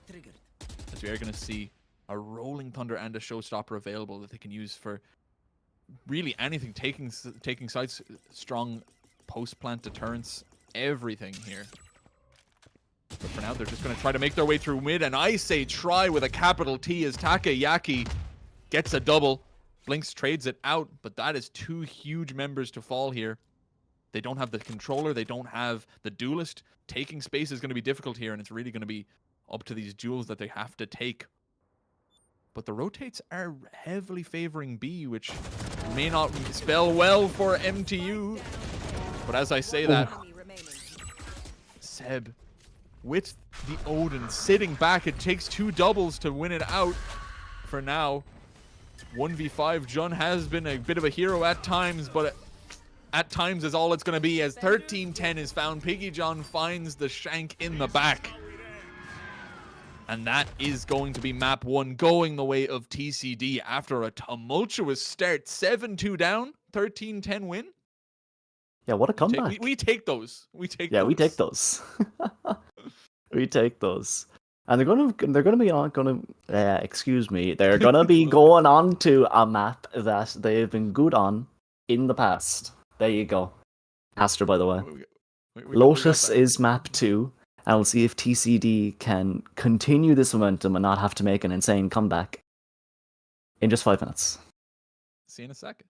As we are going to see a Rolling Thunder and a Showstopper available that they can use for really anything. Taking sites, strong post-plant deterrence, everything here. But for now, they're just going to try to make their way through mid. And I say try with a capital T as Takayaki gets a double. Blinks trades it out, but that is 2 huge members to fall here. They don't have the controller. They don't have the duelist. Taking space is going to be difficult here, and it's really going to be up to these duels that they have to take. But the rotates are heavily favoring B, which may not spell well for MTU. But as I say that, Seb, with the Odin sitting back, it takes 2 doubles to win it out for now. 1v5, Jun has been a bit of a hero at times, but at times is all it's going to be, as 13-10 is found. Piggy John finds the shank in the back. And that is going to be map 1, going the way of TCD after a tumultuous start. 7-2 down, 13-10 win. Yeah, what a comeback. We take those. We take Yeah, those. we take those. We take those. And they're gonna be on excuse me. They're gonna be going on to a map that they've been good on in the past. There you go. Aster, by the way. Lotus is map 2, and we'll see if TCD can continue this momentum and not have to make an insane comeback in just 5 minutes. See you in a second.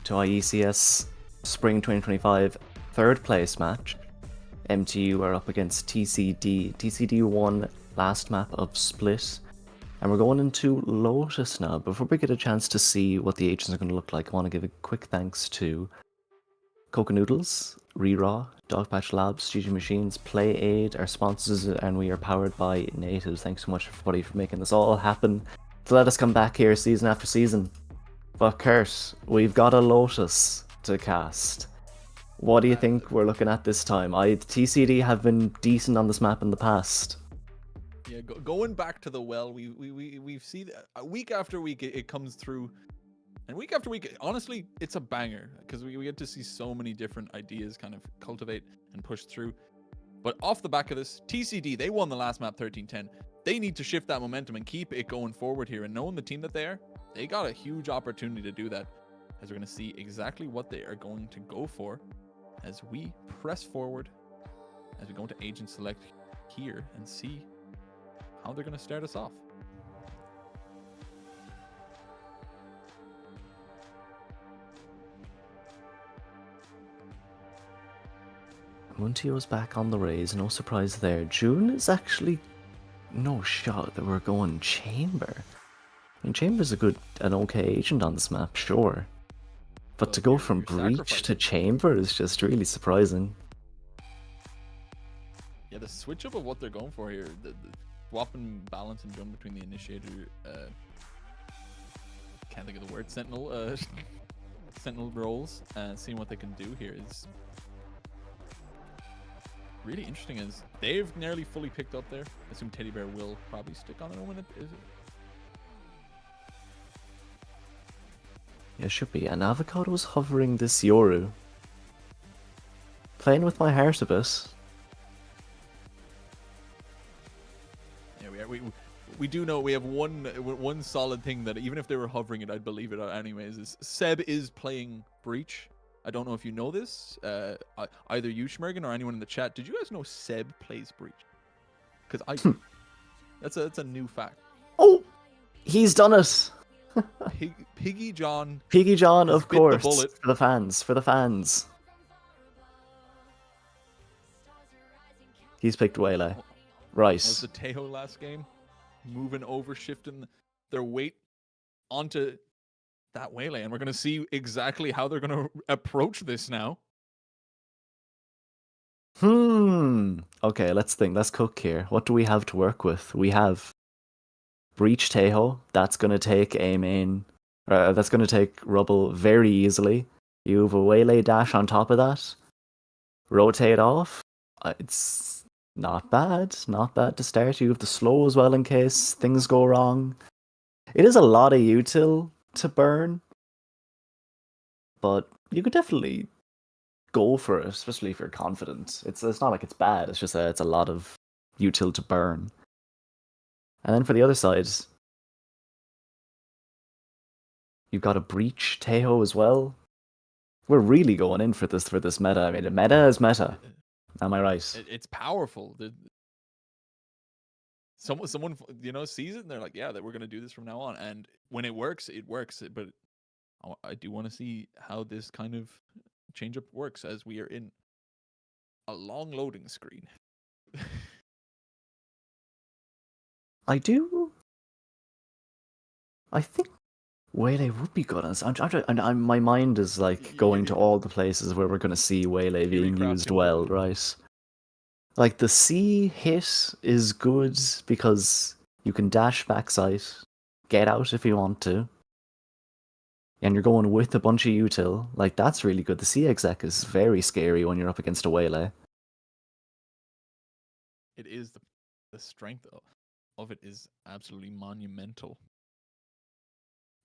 To our IECS Spring 2025 third place match. MTU are up against TCD. TCD won last map of Split. And we're going into Lotus now. Before we get a chance to see what the agents are going to look like, I want to give a quick thanks to KOKA Noodles, Reraw, Dogpatch Labs, GG Machines, Play Aid, our sponsors, and we are powered by Natives. Thanks so much everybody for making this all happen to let us come back here season after season. But Kurt, we've got a Lotus to cast. What do you think we're looking at this time? TCD have been decent on this map in the past. Yeah, going back to the well, we've seen week after week it comes through, and week after week, honestly, it's a banger because we get to see so many different ideas kind of cultivate and push through. But off the back of this, TCD, they won the last map 13-10. They need to shift that momentum and keep it going forward here. And knowing the team that they are, they got a huge opportunity to do that, as we're going to see exactly what they are going to go for as we press forward, as we go into agent select here and see how they're going to start us off. Muntio's back on the raise, no surprise there. June is actually no shot that we're going Chamber. I mean, Chamber's an okay agent on this map, sure. But Well, to go you're from Breach sacrificing. to Chamber is just really surprising. Yeah, the switch up of what they're going for here, the swapping balance and jump between the initiator, can't think of the word, sentinel, sentinel roles, seeing what they can do here is really interesting. As they've nearly fully picked up there. I assume Teddy Bear will probably stick on it when it is. Yeah, it should be. And Avocado's hovering this Yoru. Playing with my heart a bit. Yeah, we do know we have one solid thing that even if they were hovering it, I'd believe it anyways. Is Seb is playing Breach. I don't know if you know this. Either you, Schmergen, or anyone in the chat. Did you guys know Seb plays Breach? Because I do. That's a new fact. Oh, he's done it. Piggy John. Piggy John, of bit the course. bullet. For the fans. For the fans. He's picked Waylay. Right. Was the Tejo last game moving over, shifting their weight onto that Waylay, and we're going to see exactly how they're going to approach this now. Okay, let's think. Let's cook here. What do we have to work with? We have Breach Tejo. That's going to take A main. That's going to take Rubble very easily. You have a Waylay dash on top of that. Rotate off. It's not bad. Not bad to start. You have the slow as well in case things go wrong. It is a lot of util to burn, but you could definitely go for it, especially if you're confident. It's not like it's bad. It's just it's a lot of util to burn. And then for the other side, you've got a Breach Tejo as well. We're really going in for this meta. I mean, the meta is meta. Am I right? It's powerful. Someone sees it and they're like, yeah, that we're going to do this from now on. And when it works, it works. But I do want to see how this kind of change up works as we are in a long loading screen. I think Waylay would be good. My mind is like going to all the places where we're going to see Waylay being used well, right? Like the C hit is good because you can dash backside, get out if you want to. and you're going with a bunch of util, like that's really good. The C-exec is very scary when you're up against a waylay. It is the strength of it is absolutely monumental.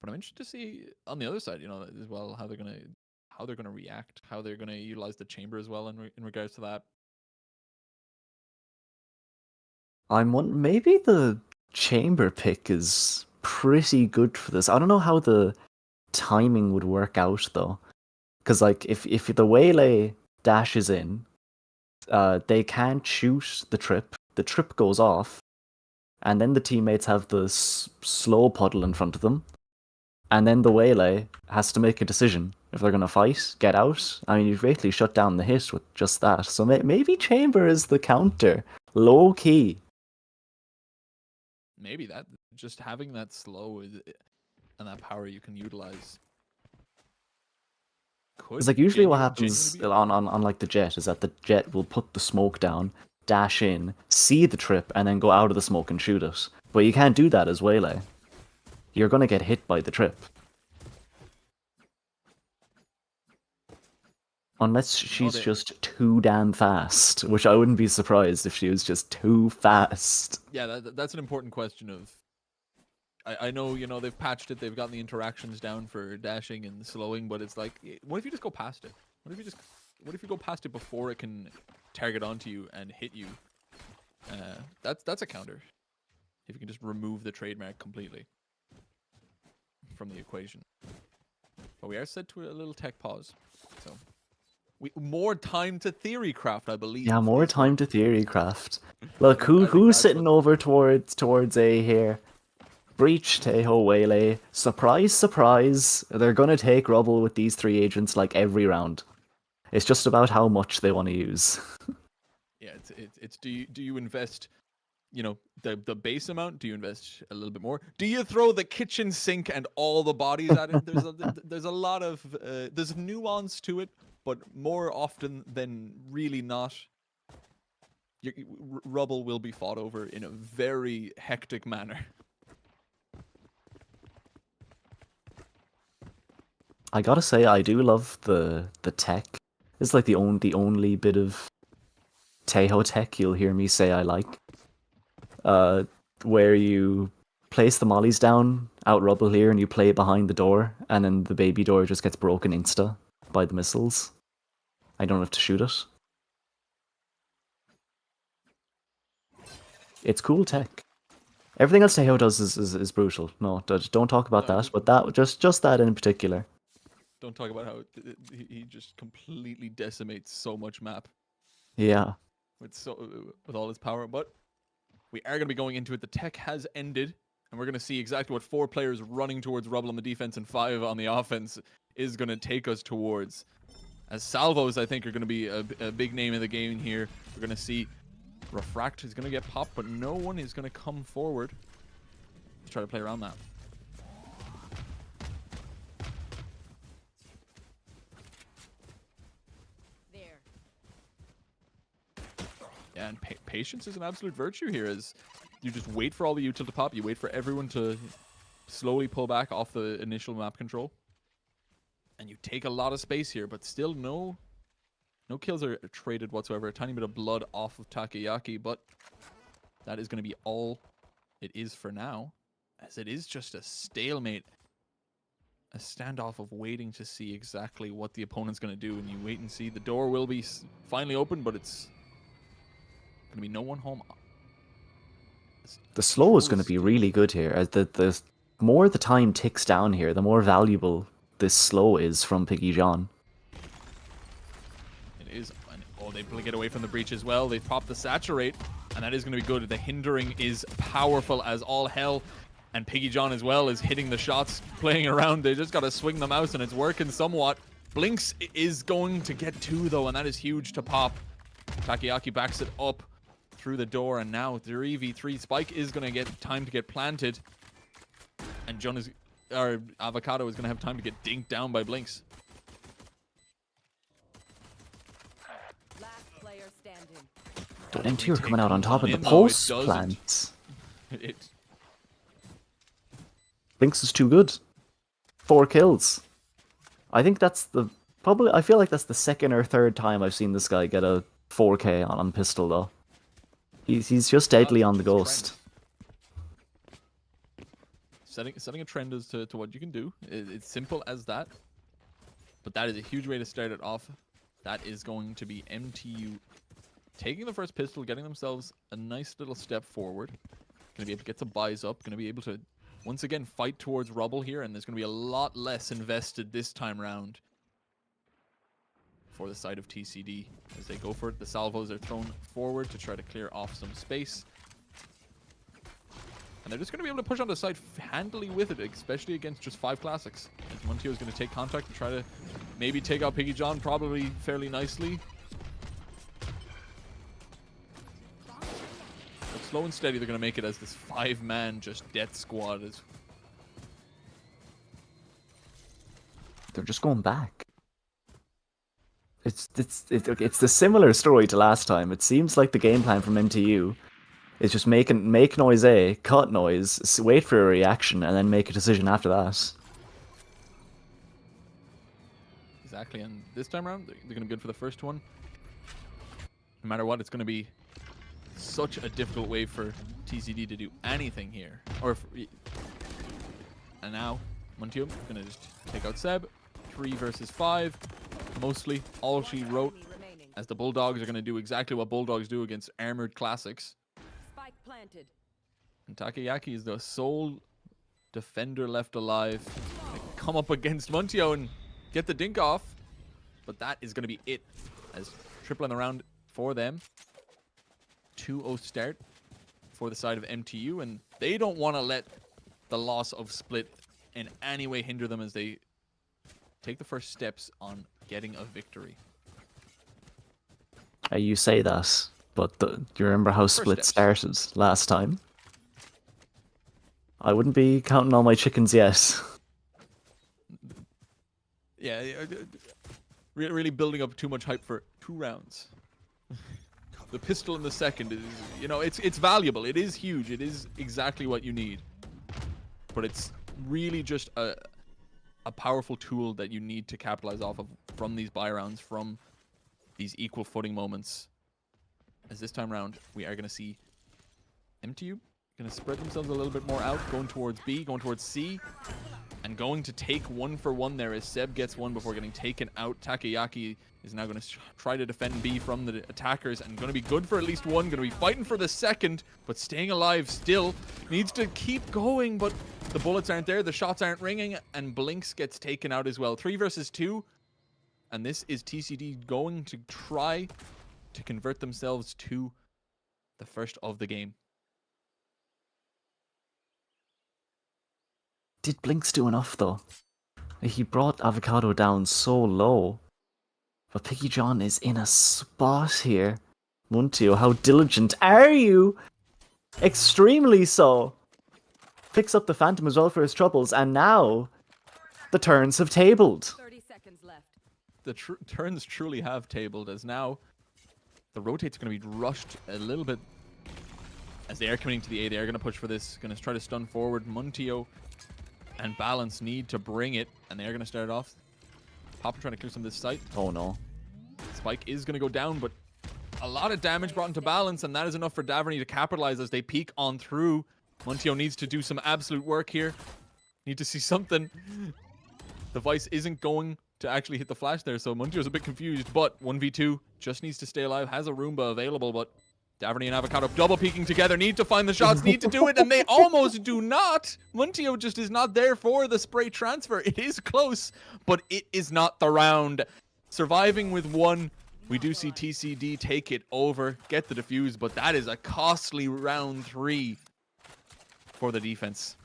But I'm interested to see on the other side, you know, as well, how they're gonna react, how they're gonna utilize the chamber as well in regards to that. Maybe the chamber pick is pretty good for this. I don't know how the timing would work out though, because like if the waylay dashes in, they can't shoot the trip. The trip goes off, and then the teammates have the slow puddle in front of them, and then the waylay has to make a decision if they're gonna fight, get out. I mean, you've basically shut down the hit with just that. So maybe chamber is the counter, low key. Maybe that just having that slow and that power you can utilize. It's like usually what genuinely happens be- on like the jet is that the jet will put the smoke down, dash in, see the trip, and then go out of the smoke and shoot it. But you can't do that as waylay. You're gonna get hit by the trip. Unless she's just too damn fast, which I wouldn't be surprised if she was just too fast. Yeah, that's an important question of. I know, you know, they've patched it, they've gotten the interactions down for dashing and slowing, but it's like, what if you just go past it? What if you go past it before it can target onto you and hit you? That's a counter. If you can just remove the trademark completely from the equation. But we are set to a little tech pause, so more time to theory craft, I believe. Yeah, more time to theory craft. Look, who's sitting over towards A here? Breach, Teho, Waylay. Surprise, surprise. They're gonna take rubble with these three agents like every round. It's just about how much they want to use. Yeah, it's do you invest, you know, the base amount? Do you invest a little bit more? Do you throw the kitchen sink and all the bodies at it? There's a lot of there's nuance to it, but more often than really not, rubble will be fought over in a very hectic manner. I gotta say, I do love the tech. It's like the only bit of Teho tech you'll hear me say I like. Where you place the mollies down out rubble here and you play behind the door, and then the baby door just gets broken insta by the missiles. I don't have to shoot it. It's cool tech. Everything else Teho does is brutal. No, don't talk about that, but that just that in particular. Don't talk about how he just completely decimates so much map. Yeah. With all his power, but we are going to be going into it. The tech has ended, and we're going to see exactly what 4 players running towards rubble on the defense and 5 on the offense is going to take us towards. As salvos, I think, are going to be a big name in the game here. We're going to see Refract is going to get popped, but no one is going to come forward to try to play around that. Yeah, and patience is an absolute virtue here, as you just wait for all the util to pop, you wait for everyone to slowly pull back off the initial map control, and you take a lot of space here, but still no kills are traded whatsoever. A tiny bit of blood off of Takoyaki, but that is going to be all it is for now, as it is just a stalemate, a standoff of waiting to see exactly what the opponent's going to do, and you wait and see. The door will be finally open, but it's going to be no one home. The slow is going to be really good here. As the more the time ticks down here, the more valuable this slow is from Piggy John. It is. Oh, they get away from the breach as well. They pop the saturate, and that is going to be good. The hindering is powerful as all hell, and Piggy John as well is hitting the shots, playing around. They just got to swing the mouse, and it's working somewhat. Blinks is going to get 2 though, and that is huge to pop. Takoyaki backs it up through the door, and now 3v3. Spike is going to get time to get planted, and Avocado is going to have time to get dinked down by Blinks. Last player standing. Dude, MTU are coming out on top of the pulse plant. Blinks is too good. 4 kills. I think that's the probably. I feel like that's the second or third time I've seen this guy get a 4K on pistol though. He's just deadly on the It's a trend. ghost. Setting a trend as to what you can do. It's simple as that. But that is a huge way to start it off. That is going to be MTU taking the first pistol, getting themselves a nice little step forward. Going to be able to get some buys up. Going to be able to, once again, fight towards rubble here. And there's going to be a lot less invested this time round for the side of TCD. As they go for it, the salvos are thrown forward to try to clear off some space. And they're just going to be able to push on the side handily with it, especially against just 5 classics. As Montio is going to take contact and try to maybe take out Piggy John probably fairly nicely. But slow and steady, they're going to make it as this 5-man just death squad is. They're just going back. It's the similar story to last time. It seems like the game plan from MTU is just make noise A, cut noise, wait for a reaction, and then make a decision after that. Exactly, and this time around, they're going to be good for the first one. No matter what, it's going to be such a difficult way for TCD to do anything here. And now, Montio going to just take out Seb. 3 versus 5. Mostly all she wrote, as the Bulldogs are going to do exactly what Bulldogs do against armored classics. Spike planted. And Takayaki is the sole defender left alive. Gonna come up against Montio and get the dink off. But that is going to be it, as tripling around for them. 2-0 start for the side of MTU, and they don't want to let the loss of Split in any way hinder them as they take the first steps on getting a victory. You say that, but do you remember how Split started last time? I wouldn't be counting all my chickens yet. Yeah, really building up too much hype for 2 rounds. The pistol in the second is, you know, it's valuable. It is huge. It is exactly what you need. But it's really just a powerful tool that you need to capitalize off of from these buy rounds, from these equal footing moments. As this time around, we are going to see MTU going to spread themselves a little bit more out, going towards B, going towards C, and going to take 1 for 1 there as Seb gets 1 before getting taken out. Takayaki is now going to try to defend B from the attackers and going to be good for at least 1. Going to be fighting for the second, but staying alive still. Needs to keep going, but the bullets aren't there. The shots aren't ringing, and Blinks gets taken out as well. 3 versus 2. And this is TCD going to try to convert themselves to the first of the game. Did Blinks do enough though? He brought Avocado down so low. But Piggy John is in a spot here. Montio, how diligent are you? Extremely so. Picks up the Phantom as well for his troubles, and now the turns have tabled. 30 seconds left. The turns truly have tabled, as now the rotate's going to be rushed a little bit as they are coming to the A. They are going to push for this, going to try to stun forward. Montio and Balance need to bring it, and they are going to start it off. Papa trying to clear some of this site. Oh no. Spike is going to go down, but a lot of damage brought into Balance, and that is enough for Daverny to capitalize as they peek on through. Montio needs to do some absolute work here. Need to see something. The Vice isn't going to actually hit the flash there, so Montio's a bit confused, but 1v2 just needs to stay alive. Has a Roomba available, but Daverny and Avocado double peeking together, need to find the shots, need to do it, and they almost do not. Montio just is not there for the spray transfer. It is close, but it is not the round. Surviving with 1, we do see TCD take it over, get the defuse, but that is a costly round 3 for the defense.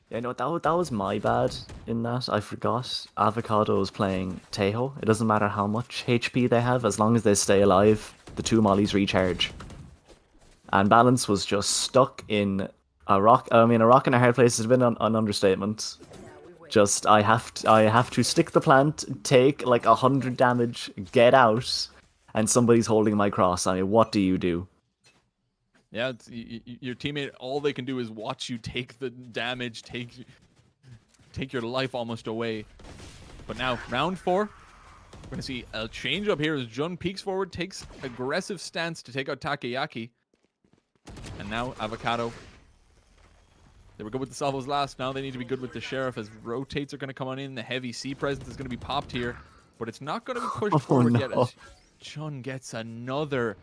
Yeah, no, that was my bad in that. I forgot Avocado is playing Tejo. It doesn't matter how much HP they have, as long as they stay alive, the 2 mollies recharge. And Balance was just stuck in a rock. I mean, a rock in a hard place has been an understatement. Just, I have to stick the plant, take like 100 damage, get out, and somebody's holding my cross. I mean, what do you do? Yeah, your teammate, all they can do is watch you take the damage, take take your life almost away. But now, round 4, we're going to see a change up here as Jun peeks forward, takes aggressive stance to take out Takoyaki. And now Avocado. They were good with the salvos last. Now they need to be good with the Sheriff as rotates are going to come on in. The heavy C presence is going to be popped here. But it's not going to be pushed forward yet as Jun gets another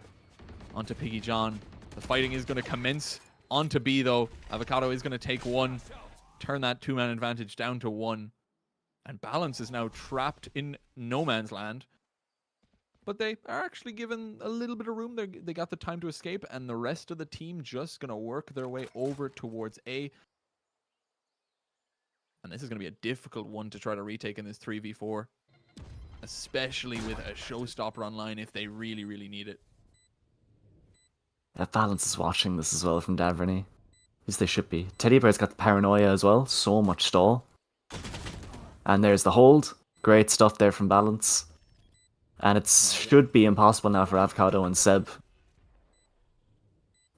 onto Piggy John. The fighting is going to commence onto B though. Avocado is going to take 1. Turn that 2-man advantage down to 1. And Balance is now trapped in no man's land. But they are actually given a little bit of room. They got the time to escape, and the rest of the team just going to work their way over towards A. And this is going to be a difficult one to try to retake in this 3v4. Especially with a showstopper online if they really, really need it. That Balance is watching this as well from Daverney. As they should be. Teddy Bear's got the paranoia as well. So much stall. And there's the hold. Great stuff there from Balance. And it should be impossible now for Avocado and Seb.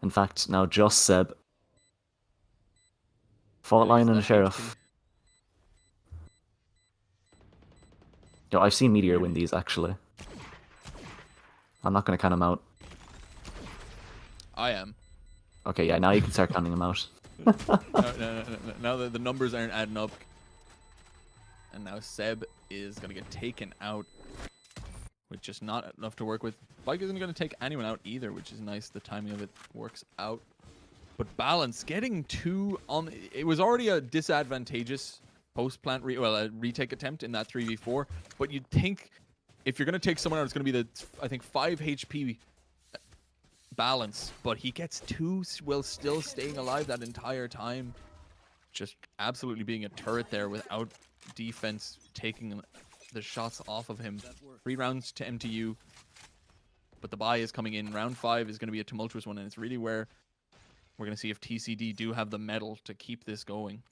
In fact, now just Seb. Fault line and a Sheriff. Yo, I've seen Meteor win these, actually. I'm not going to count him out. I am. Okay, yeah, now you can start counting him out. No. Now that the numbers aren't adding up. And now Seb is going to get taken out. With just not enough to work with. Bike isn't going to take anyone out either, which is nice. The timing of it works out. But Balance getting 2 on... It was already a disadvantageous post-plant retake attempt in that 3v4. But you'd think if you're going to take someone out, it's going to be the, I think, 5 HP Balance. But he gets 2 while still staying alive that entire time. Just absolutely being a turret there without defense taking the shots off of him. 3 rounds to MTU. But the buy is coming in. Round 5 is going to be a tumultuous one, and it's really where we're going to see if TCD do have the metal to keep this going.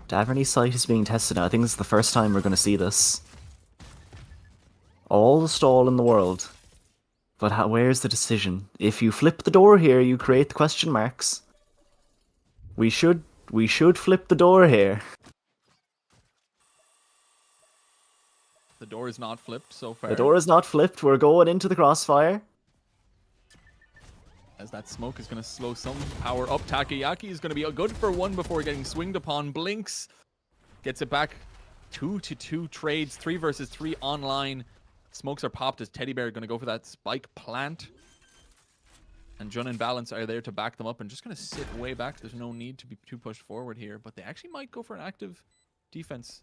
Daverney's site is being tested now. I think this is the first time we're going to see this. All the stall in the world. But where's the decision? If you flip the door here, you create the question marks. We should flip the door here. The door is not flipped so far. The door is not flipped. We're going into the crossfire. As that smoke is going to slow some power up. Takoyaki is going to be good for 1 before getting swinged upon. Blinks. Gets it back. 2-2 trades. 3 versus 3 online. Smokes are popped as Teddy Bear going to go for that spike plant. And Jun and Balance are there to back them up and just going to sit way back. There's no need to be too pushed forward here. But they actually might go for an active defense.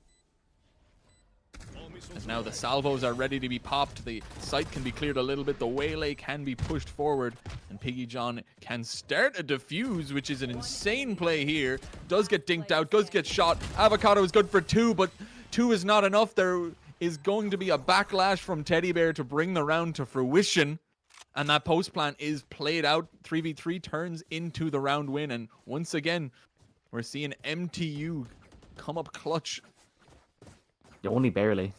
As now the salvos are ready to be popped. The site can be cleared a little bit. The waylay can be pushed forward. And Piggy John can start a defuse, which is an insane play here. Does get dinked out. Does get shot. Avocado is good for 2, but 2 is not enough. There is going to be a backlash from Teddy Bear to bring the round to fruition. And that post plant is played out. 3v3 turns into the round win. And once again, we're seeing MTU come up clutch. Only barely.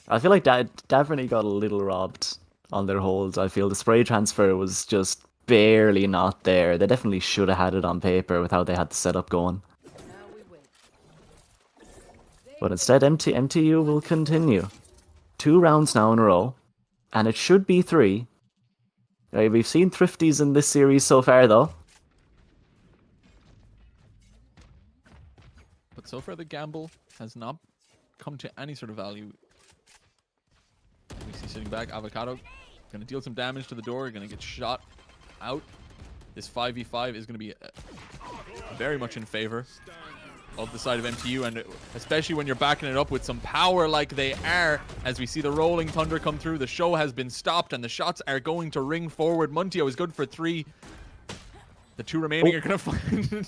I feel like Daverney got a little robbed on their holds. I feel the spray transfer was just barely not there. They definitely should have had it on paper with how they had the setup going. But instead, MTU will continue. 2 rounds now in a row. And it should be 3. We've seen thrifties in this series so far, though. But so far, the gamble has not come to any sort of value. We see sitting back, Avocado going to deal some damage to the door, going to get shot out. This 5v5 is going to be very much in favor of the side of MTU, and especially when you're backing it up with some power like they are. As we see the rolling thunder come through, the show has been stopped and the shots are going to ring forward. Muntio is good for 3. The 2 remaining are going to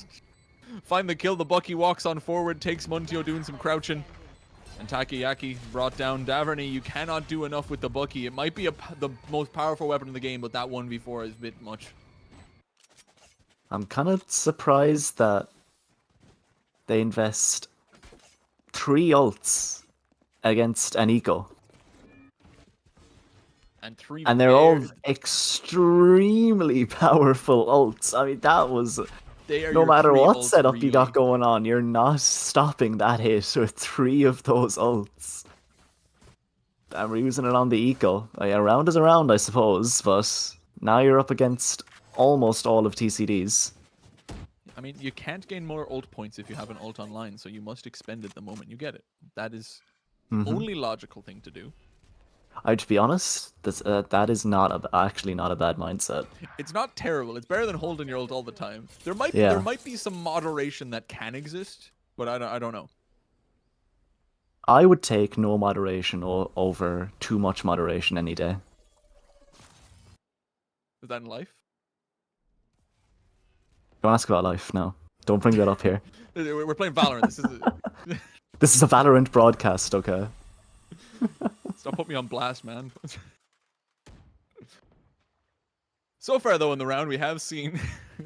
find the kill. The Bucky walks on forward, takes Muntio doing some crouching. And Takoyaki brought down Daverney. You cannot do enough with the Bucky. It might be the most powerful weapon in the game, but that 1v4 is a bit much. I'm kind of surprised that they invest 3 ults against an eco. And they're all extremely powerful ults. I mean, that was They are No your matter three what ults setup you got really. going on, you're not stopping that hit with 3 of those ults. And we're using it on the eco. A round is a round, I suppose, but now you're up against almost all of TCD's. I mean, you can't gain more ult points if you have an ult online, so you must expend it the moment you get it. That is only logical thing to do. To be honest, that is actually not a bad mindset. It's not terrible. It's better than holding your ult all the time. There Yeah. might be some moderation that can exist, but I don't know. I would take no moderation over too much moderation any day. Is that in life? Don't ask about life, no. Don't bring that up here. We're playing Valorant. This is This is a Valorant broadcast, okay? Stop putting me on blast, man. So far, though, in the round, we have seen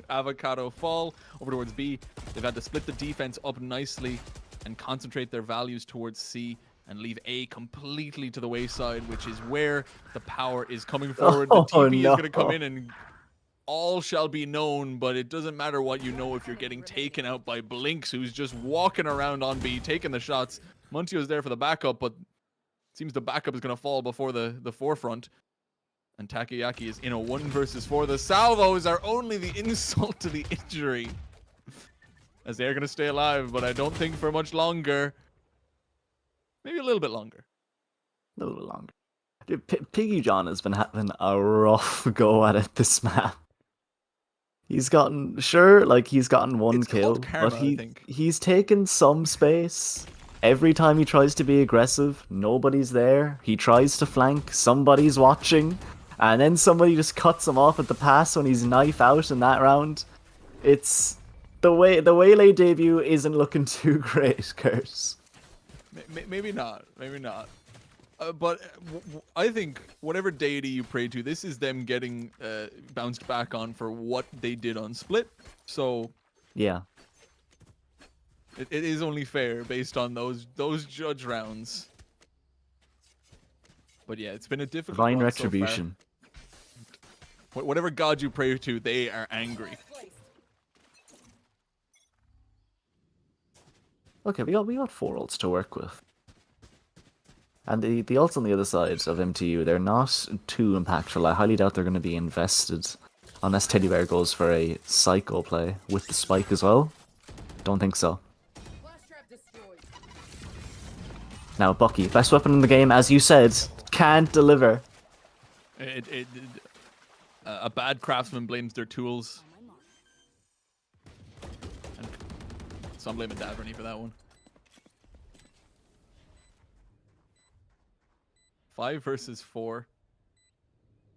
Avocado fall over towards B. They've had to split the defense up nicely and concentrate their values towards C and leave A completely to the wayside, which is where the power is coming forward. The TP is going to come in and all shall be known, but it doesn't matter what you know if you're getting taken out by Blinks, who's just walking around on B, taking the shots. Muntio's there for the backup, but it seems the backup is going to fall before the forefront. And Takoyaki is in a 1 versus 4. The salvos are only the insult to the injury, as they're going to stay alive, but I don't think for much longer. Maybe a little bit longer. A little bit longer. Dude, Piggy John has been having a rough go at it this map. He's gotten one It's kill, called karma, but I think. he's taken some space. Every time he tries to be aggressive, nobody's there. He tries to flank, somebody's watching, and then somebody just cuts him off at the pass when he's knife out in that round. It's the Waylay debut isn't looking too great, Kurt. Maybe not. Maybe not. But I think whatever deity you pray to, this is them getting bounced back on for what they did on Split. So Yeah. it is only fair based on those judge rounds. But yeah, it's been a difficult Divine run retribution. So far. Whatever god you pray to, they are angry. Okay, we got 4 ults to work with. And the ults on the other side of MTU, they're not too impactful. I highly doubt they're going to be invested. Unless Teddy Bear goes for a psycho play with the spike as well. Don't think so. Now, Bucky, best weapon in the game, as you said, can't deliver. A bad craftsman blames their tools. So I'm blaming Daverny for that one. 5 versus 4.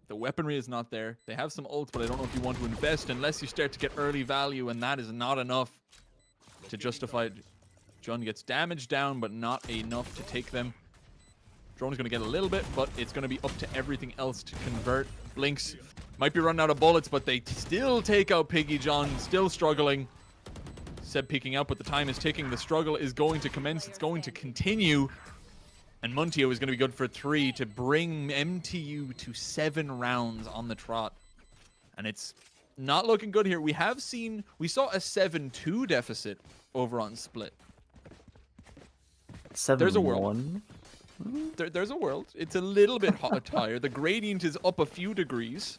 The weaponry is not there. They have some ults, but I don't know if you want to invest unless you start to get early value, and that is not enough to justify it. John gets damage down, but not enough to take them. Drone's going to get a little bit, but it's going to be up to everything else to convert. Blinks might be running out of bullets, but they still take out Piggy John, still struggling. Seb peeking out, but the time is ticking. The struggle is going to commence. It's going to continue. And Muntio is going to be good for 3 to bring MTU to 7 rounds on the trot. And it's not looking good here. We saw a 7-2 deficit over on Split. 7-1. There's a world. There's a world. It's a little bit hot higher. The gradient is up a few degrees.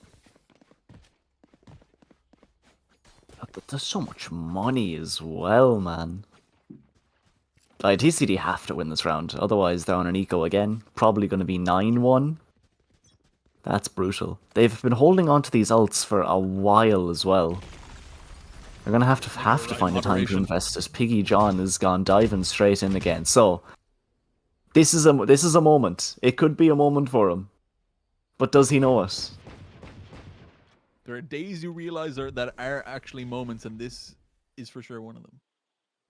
But there's so much money as well, man. Like, TCD have to win this round, otherwise they're on an eco again. Probably going to be 9-1. That's brutal. They've been holding on to these ults for a while as well. They're going to have to find a time to invest, as Piggy John has gone diving straight in again. So, this is a moment. It could be a moment for him. But does he know it? There are days you realize that are actually moments, and this is for sure one of them.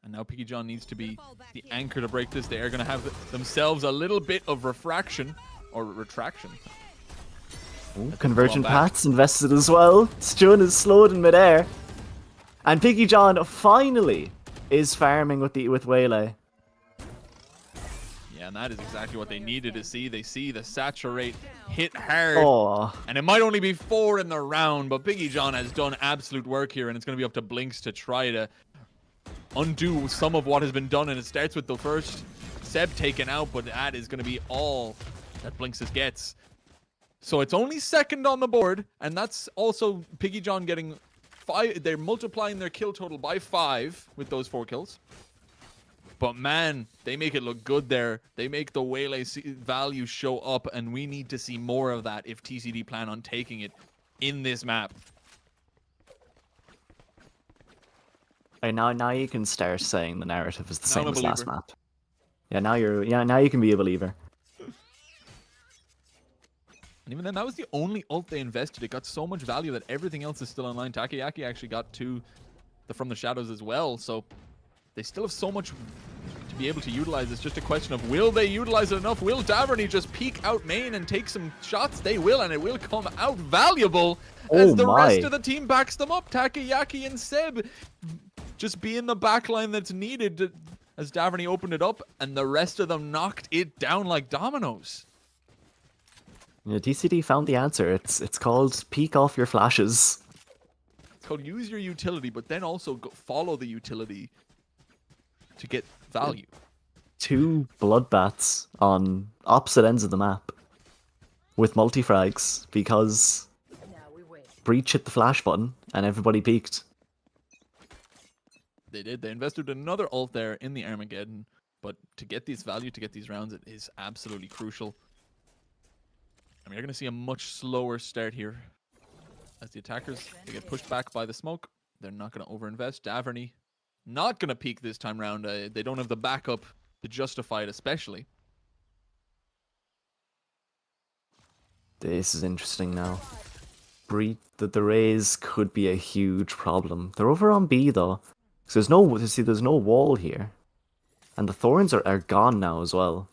And now Piggy John needs to be the anchor to break this. They are going to have themselves a little bit of refraction, or retraction. Ooh, Convergent Paths invested as well. Stun is slowed in midair. And Piggy John finally is farming with Waylay. Yeah, and that is exactly what they needed to see. They see the saturate hit hard. Oh, And it might only be 4 in the round, but Biggie John has done absolute work here, and it's going to be up to Blinks to try to undo some of what has been done. And it starts with the first Seb taken out, but that is going to be all that Blinks gets. So it's only second on the board, and that's also Piggy John getting 5. They're multiplying their kill total by 5 with those 4 kills. But man, they make it look good there. They make the Waylay value show up, and we need to see more of that if TCD plan on taking it in this map. right, now you can start saying the narrative is the Now I'm same a as last believer. map. Yeah, now you can be a believer. And even then, that was the only ult they invested. It got so much value that everything else is still online. Takoyaki actually got 2 from the shadows as well, so they still have so much to be able to utilize. It's just a question of, will they utilize it enough? Will Daverney just peek out main and take some shots? They will, and it will come out valuable as the rest of the team backs them up. Takoyaki and Seb just being the backline that's needed as Daverney opened it up, and the rest of them knocked it down like dominoes. Yeah, TCD found the answer. It's called peek off your flashes. It's called use your utility, but then also follow the utility to get value. 2 bloodbaths on opposite ends of the map with multi-frags because Now we wait. Breach hit the flash button and everybody peeked. They did. They invested another ult there in the Armageddon, but to get this value, to get these rounds, it is absolutely crucial. I mean, you're going to see a much slower start here as the attackers, they get pushed back by the smoke. They're not going to overinvest. Daverney not going to peek this time round. They don't have the backup to justify it, especially. This is interesting now. The Rays could be a huge problem. They're over on B though. So there's no wall here. And the Thorns are gone now as well.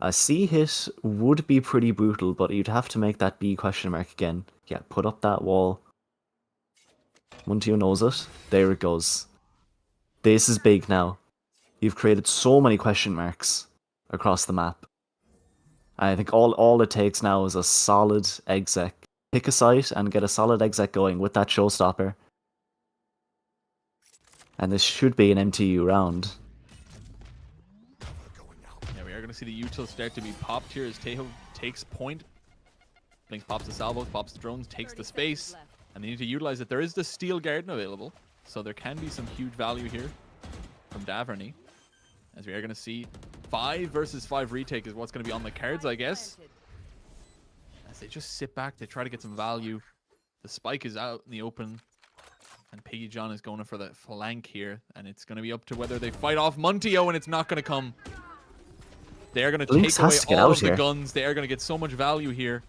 A C hit would be pretty brutal, but you'd have to make that B question mark again. Yeah, put up that wall. MTU knows it. There it goes. This is big now. You've created so many question marks across the map. I think all it takes now is a solid exec. Pick a site and get a solid exec going with that showstopper. And this should be an MTU round. Yeah, we are going to see the util start to be popped here as Tejo takes point. Blinks pops the salvos, pops the drones, takes the space. And they need to utilize it. There is the Steel Garden available, so there can be some huge value here from Daverney. As we are going to see 5 versus 5 retake is what's going to be on the cards, I guess. As they just sit back, they try to get some value. The spike is out in the open. And Piggy John is going for the flank here. And it's going to be up to whether they fight off Muntio, and it's not going to come. They are going to Blinks take away has to get all out of the here. guns. They are going to get so much value here.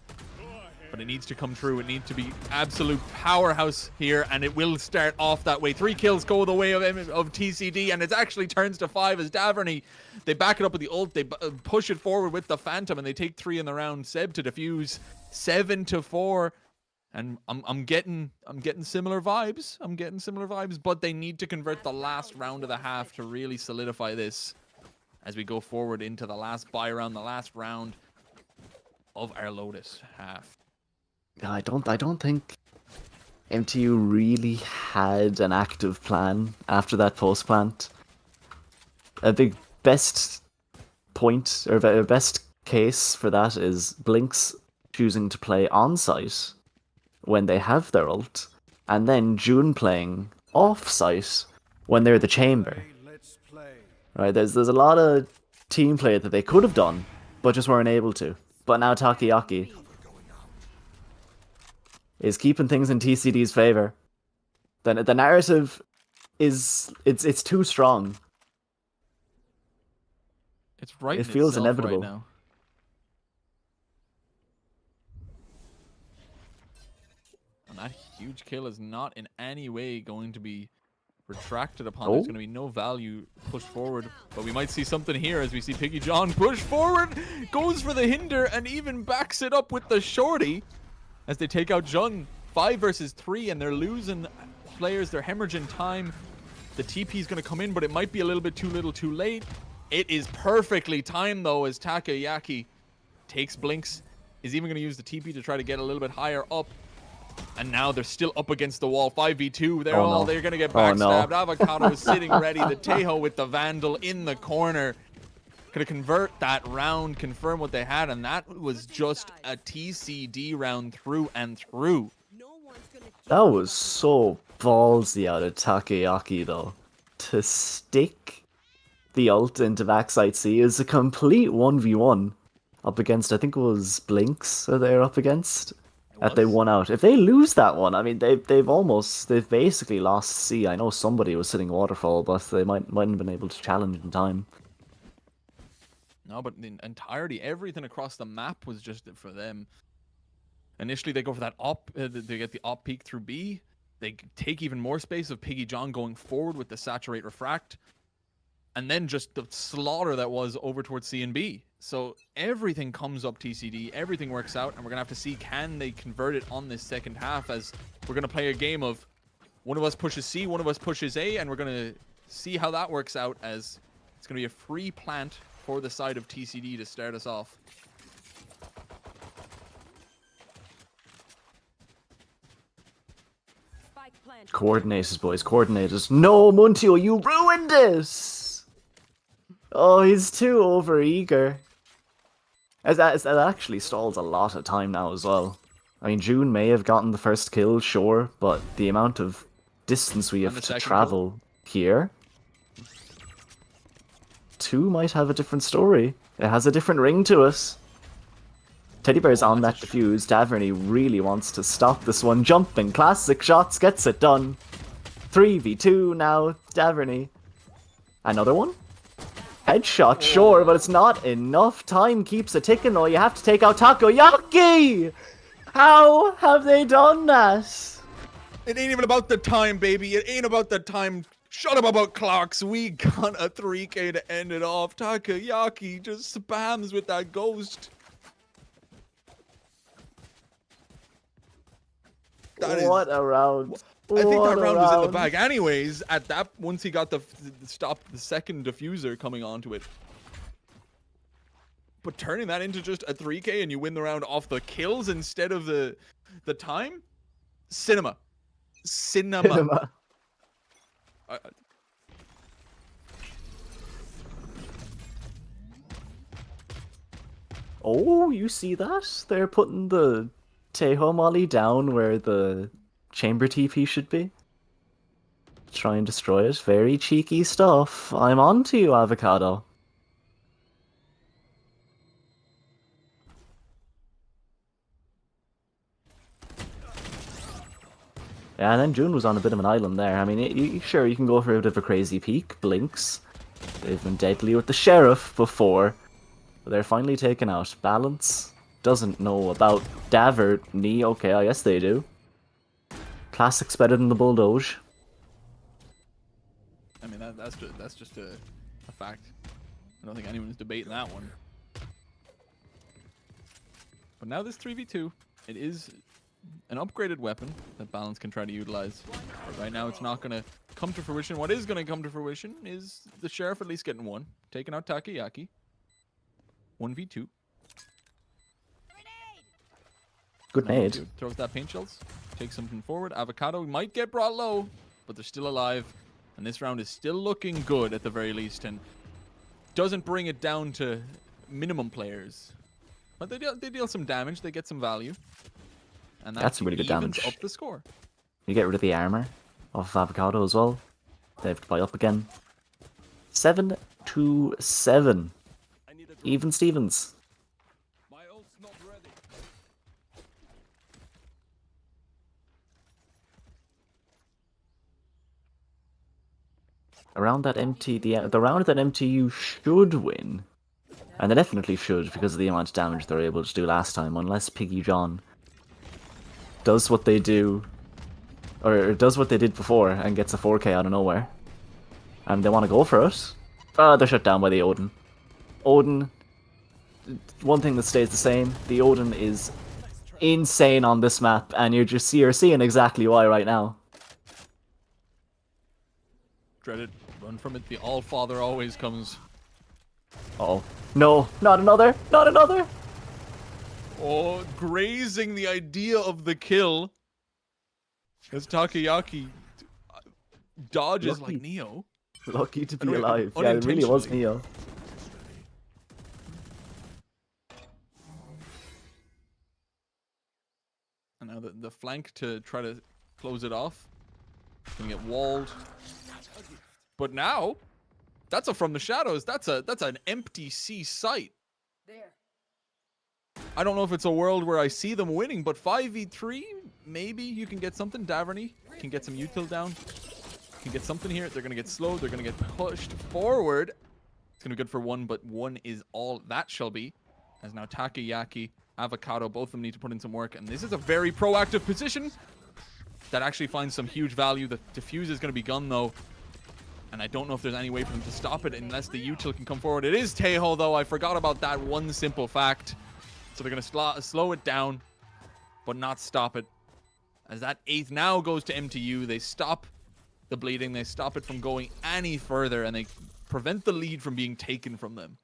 But it needs to come true. It needs to be absolute powerhouse here, and it will start off that way. 3 kills go the way of TCD, and it actually turns to 5 as Daverney. They back it up with the ult. They push it forward with the Phantom, and they take 3 in the round. Seb to defuse 7-4, and I'm getting similar vibes. I'm getting similar vibes, but they need to convert the last round of the half to really solidify this as we go forward into the last buy round, the last round of our Lotus half. I don't think MTU really had an active plan after that post plant. The best point or best case for that is Blinks choosing to play on site when they have their ult, and then June playing off site when they're the chamber. Let's play. Right? There's a lot of team play that they could have done, but just weren't able to. But now Takoyaki is keeping things in TCD's favor. The narrative is it's too strong. It's right. It feels inevitable. right now. And that huge kill is not in any way going to be retracted upon. There's going to be no value pushed forward. But we might see something here as we see Piggy John push forward, goes for the hinder, and even backs it up with the shorty as they take out Jun. 5 versus 3, and they're losing players. They're hemorrhaging time. The TP is going to come in, but it might be a little bit too little too late. It is perfectly timed, though, as Takoyaki takes Blinks. Is even going to use the TP to try to get a little bit higher up. And now they're still up against the wall. 5v2. They're they're going to get backstabbed. Avocado is sitting ready. The Tejo with the Vandal in the corner. Going to convert that round, confirm what they had. And that was just a TCD round through and through. That was so ballsy out of Takoyaki, though. To stick the ult into backside C is a complete 1v1 up against, I think it was Blinks that they're up against. That they won out. If they lose that one, I mean, they've basically lost C. I know somebody was sitting waterfall, but they mightn't have been able to challenge in time. No, but the entirety, everything across the map was just for them. Initially, they go for that op. They get the op peek through B. They take even more space of Piggy John going forward with the saturate refract. And then just the slaughter that was over towards C and B. So everything comes up TCD, everything works out, and we're going to have to see can they convert it on this second half, as we're going to play a game of one of us pushes C, one of us pushes A, and we're going to see how that works out, as it's going to be a free plant for the side of TCD to start us off. Coordinators, boys, coordinators. No, Muntio, you ruined this! Oh, he's too overeager. That actually stalls a lot of time now as well. I mean, June may have gotten the first kill, sure, but the amount of distance we have to travel here... 2 might have a different story. It has a different ring to it. Teddy Bear's on that defuse. Daverney really wants to stop this one. Jumping, classic shots, gets it done. 3v2 now, Daverney. Another one? Headshot, sure, but it's not enough. Time keeps a ticking, though. You have to take out Takoyaki! How have they done that? It ain't even about the time, baby. It ain't about the time. Shut up about clocks. We got a 3K to end it off. Takoyaki just spams with that ghost. What a round. I think that round was in the bag. Anyways, at that, once he got the second diffuser coming onto it. But turning that into just a 3K and you win the round off the kills instead of the time? Cinema. Oh, you see that? They're putting the Tejo Molly down where the chamber TP should be. Try and destroy it. Very cheeky stuff. I'm on to you, Avocado. Yeah, and then June was on a bit of an island there. I mean, sure, you can go for a bit of a crazy peek. Blinks. They've been deadly with the Sheriff before. But they're finally taken out. Balance doesn't know about Daverney. Okay, I guess they do. Classic's better than the Bulldoge. I mean, that's just a fact. I don't think anyone's debating that one. But now this 3v2, it is an upgraded weapon that Balance can try to utilize. But right now it's not going to come to fruition. What is going to come to fruition is the Sheriff at least getting one. Taking out Takoyaki. 1v2. Good nade. Throws that paint shells. Takes something forward. Avocado might get brought low, but they're still alive. And this round is still looking good at the very least. And doesn't bring it down to minimum players. But they deal some damage. They get some value. And that's some really good damage. Up the score. You get rid of the armor off Avocado as well. They have to buy up again. 7-7. Even Stevens. My ult's not ready. Around that the round that MTU should win, and they definitely should because of the amount of damage they're able to do last time, unless Piggy John does what they do, or does what they did before and gets a 4K out of nowhere, and they want to go for it. They're shut down by the Odin. Odin, one thing that stays the same, the Odin is insane on this map, and you're seeing exactly why right now. Dreaded. Run from it. The All-Father always comes. Oh. No, not another! Not another! Oh, grazing the idea of the kill. As Takoyaki dodges Lucky. like Neo. Lucky to be Anyway, alive. Yeah, it really was unintentionally. Neo. And now the flank to try to close it off. Gonna get walled. But now, that's a from the shadows. That's an empty C site. There. I don't know if it's a world where I see them winning, but 5v3, maybe you can get something. Daverney can get some util down. Can get something here. They're gonna get slowed. They're gonna get pushed forward. It's gonna be good for one, but one is all that shall be. As now Takoyaki, Avocado, both of them need to put in some work, and this is a very proactive position that actually finds some huge value. The defuse is gonna be gone though, and I don't know if there's any way for them to stop it unless the util can come forward. It is Tejo though. I forgot about that one simple fact. So they're gonna slow it down, but not stop it. As that 8th now goes to MTU, they stop the bleeding, they stop it from going any further, and they prevent the lead from being taken from them.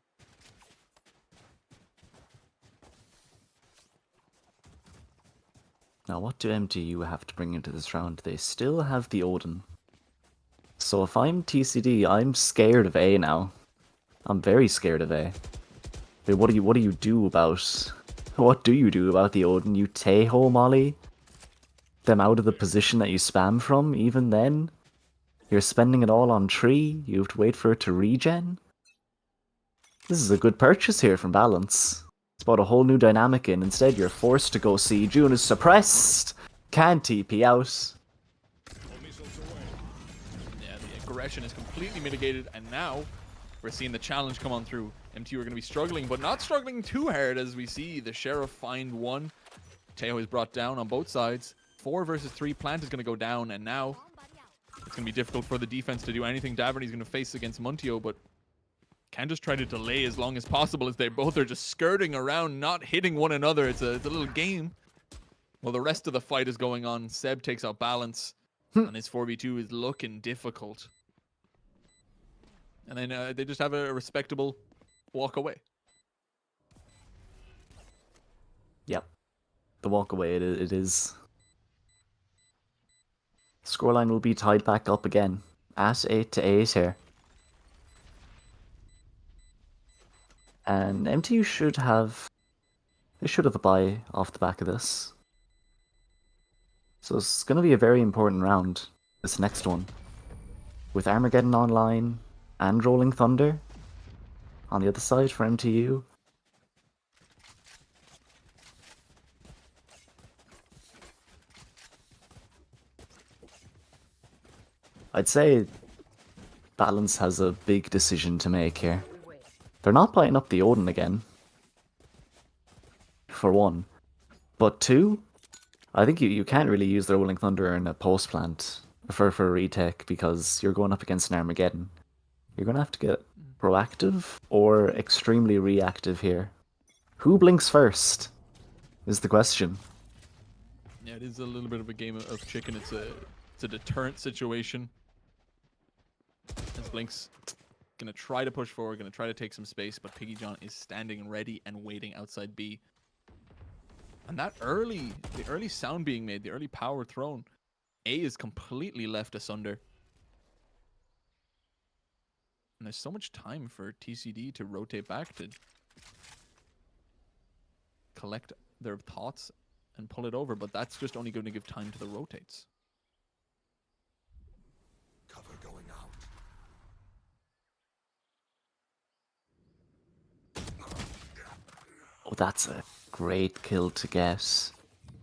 Now, what do MTU have to bring into this round? They still have the Odin. So if I'm TCD, I'm scared of A now. I'm very scared of A. Wait, what do you do about... What do you do about the Odin? You Tejo molly them out of the position that you spam from, even then? You're spending it all on tree, you have to wait for it to regen? This is a good purchase here from Balance. It's brought a whole new dynamic in. Instead, you're forced to go see June is suppressed. Can't TP out. Yeah, the aggression is completely mitigated, and now we're seeing the challenge come on through. MTU are going to be struggling, but not struggling too hard as we see the Sheriff find one. Tejo is brought down on both sides. 4 versus 3. Plant is going to go down, and now it's going to be difficult for the defense to do anything. Daverney's going to face against Muntio, but can just try to delay as long as possible as they both are just skirting around, not hitting one another. It's a little game. While the rest of the fight is going on, Seb takes out Balance, and this 4v2 is looking difficult. And then they just have a respectable walk away. Yep. The walk away, it is. Scoreline will be tied back up again. At 8-8 here. And MTU should have... They should have a bye off the back of this. So it's going to be a very important round, this next one. With Armageddon online and Rolling Thunder on the other side for MTU. I'd say Balance has a big decision to make here. They're not buying up the Odin again. For one. But two, I think you can't really use the Rolling Thunder in a post plant for a retake because you're going up against an Armageddon. You're going to have to get proactive or extremely reactive here. Who blinks first is the question. Yeah, it is a little bit of a game of chicken. It's a deterrent situation. As Blink's gonna try to push forward, gonna try to take some space, but Piggy John is standing ready and waiting outside B. And that the early sound being made, the early power thrown, A is completely left asunder. And there's so much time for TCD to rotate back to collect their thoughts and pull it over, but that's just only going to give time to the rotates. Cover going out. Oh, that's a great kill to get.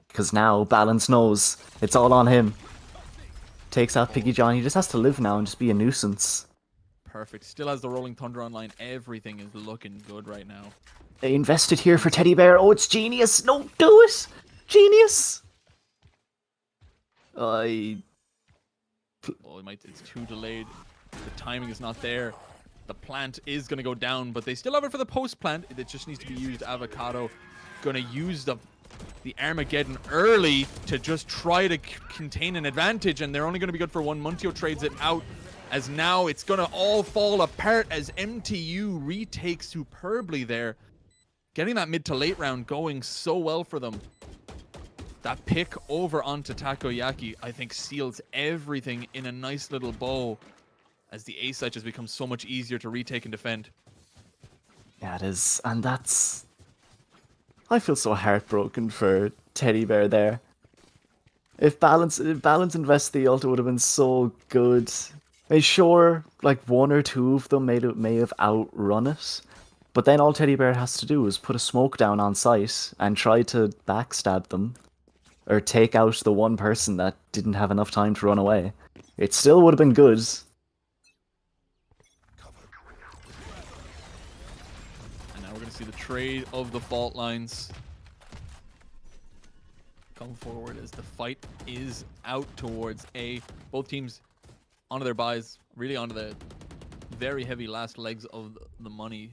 Because now Balance knows it's all on him. Takes out Piggy John. He just has to live now and just be a nuisance. Perfect. Still has the Rolling Thunder online. Everything is looking good right now. They invested here for Teddy Bear. Oh, it's genius. No, do it. Genius. Oh, it's too delayed. The timing is not there. The plant is going to go down, but they still have it for the post plant. It just needs to be used. Avocado going to use the Armageddon early to just try to contain an advantage, and they're only going to be good for one. Muntio trades it out. as now it's gonna all fall apart as MTU retakes superbly there. Getting that mid to late round going so well for them. That pick over onto Takoyaki, I think, seals everything in a nice little bow as the A site just becomes so much easier to retake and defend. Yeah, it is. And that's... I feel so heartbroken for Teddy Bear there. If Balance invests the ult, it would have been so good. Sure, like one or two of them may have outrun it. But then all Teddy Bear has to do is put a smoke down on site and try to backstab them. Or take out the one person that didn't have enough time to run away. It still would have been good. And now we're going to see the trade of the fault lines come forward as the fight is out towards A. Both teams onto their buys, really onto the very heavy last legs of the money.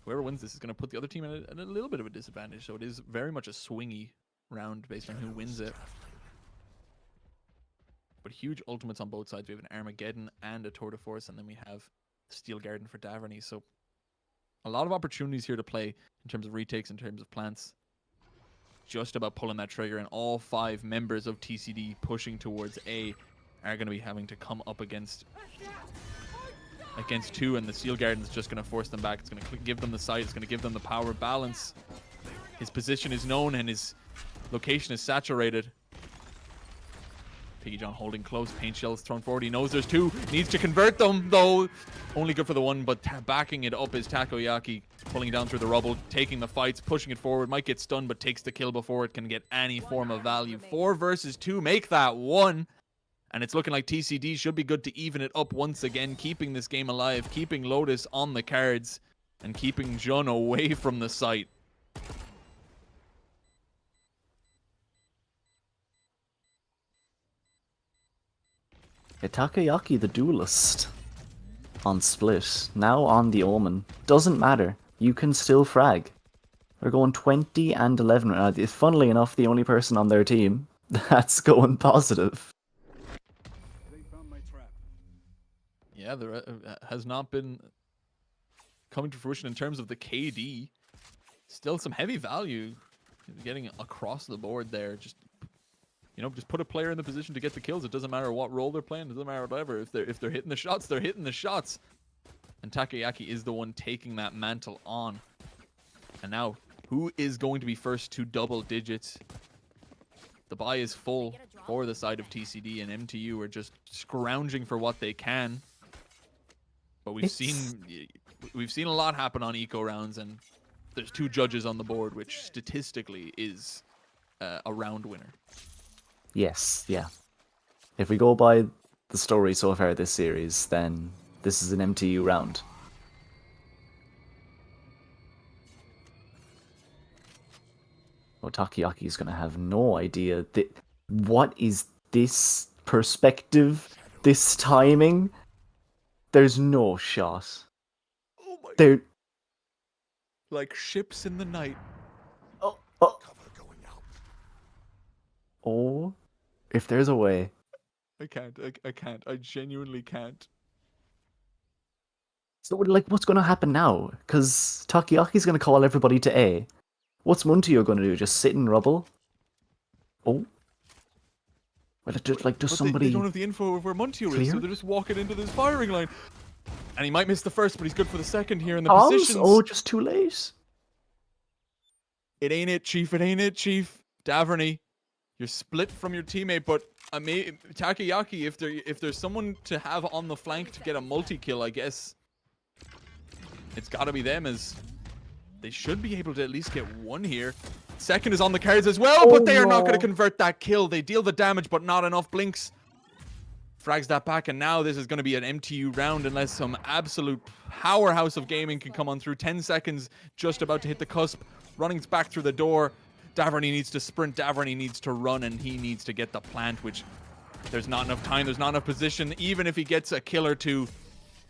Whoever wins this is going to put the other team at a little bit of a disadvantage, so it is very much a swingy round based on who wins it. But huge ultimates on both sides. We have an Armageddon and a Tour de Force, and then we have Steel Garden for Daverney. So a lot of opportunities here to play in terms of retakes, in terms of plants. Just about pulling that trigger, and all 5 members of TCD pushing towards A are going to be having to come up against 2, and the Steel Garden is just going to force them back. It's going to give them the sight. It's going to give them the power balance. His position is known and his location is saturated. Piggy John holding close. Paint shell is thrown forward. He knows there's 2. Needs to convert them, though. Only good for the one, but backing it up is Takoyaki. Pulling down through the rubble, taking the fights, pushing it forward. Might get stunned, but takes the kill before it can get any form of value. 4 versus 2. Make that 1. And it's looking like TCD should be good to even it up once again, keeping this game alive, keeping Lotus on the cards, and keeping Jun away from the site. Takoyaki the duelist on Split, now on the Omen. Doesn't matter, you can still frag. They're going 20 and 11 right now. Funnily enough, the only person on their team that's going positive. They found my trap. Yeah, there has not been coming to fruition in terms of the KD. Still some heavy value getting across the board there. Just, you know, just put a player in the position to get the kills. It doesn't matter what role they're playing. It doesn't matter whatever. If they're hitting the shots, they're hitting the shots. And Takoyaki is the one taking that mantle on. And now, who is going to be first to double digits? The buy is full for the side of TCD, and MTU are just scrounging for what they can. But we've seen a lot happen on eco rounds, and there's 2 judges on the board, which statistically is a round winner. Yes, yeah. If we go by the story so far this series, then this is an MTU round. Oh, Takoyaki's gonna have no idea. What is this perspective? This timing? There's no shot. Oh my! There. Like ships in the night. Oh. If there's a way. I can't. I can't. I genuinely can't. So, like, what's going to happen now? Because Takoyaki's going to call everybody to A. What's Muntio going to do? Just sit in rubble? Oh. Well, does somebody... They don't have the info of where Muntio is, so they're just walking into this firing line. And he might miss the first, but he's good for the second here in the positions. Oh, just too late. It ain't it, Chief. It ain't it, Chief. Daverney, you're split from your teammate, but Takoyaki, if there's someone to have on the flank to get a multi-kill, I guess it's got to be them, as they should be able to at least get 1 here. Second is on the cards as well, but they are not going to convert that kill. They deal the damage, but not enough. Blinks frags that back, and now this is going to be an MTU round unless some absolute powerhouse of gaming can come on through. 10 seconds, just about to hit the cusp. Running back through the door. Daverney needs to sprint. Daverney needs to run, and he needs to get the plant, which there's not enough time. There's not enough position. Even if he gets a kill or 2,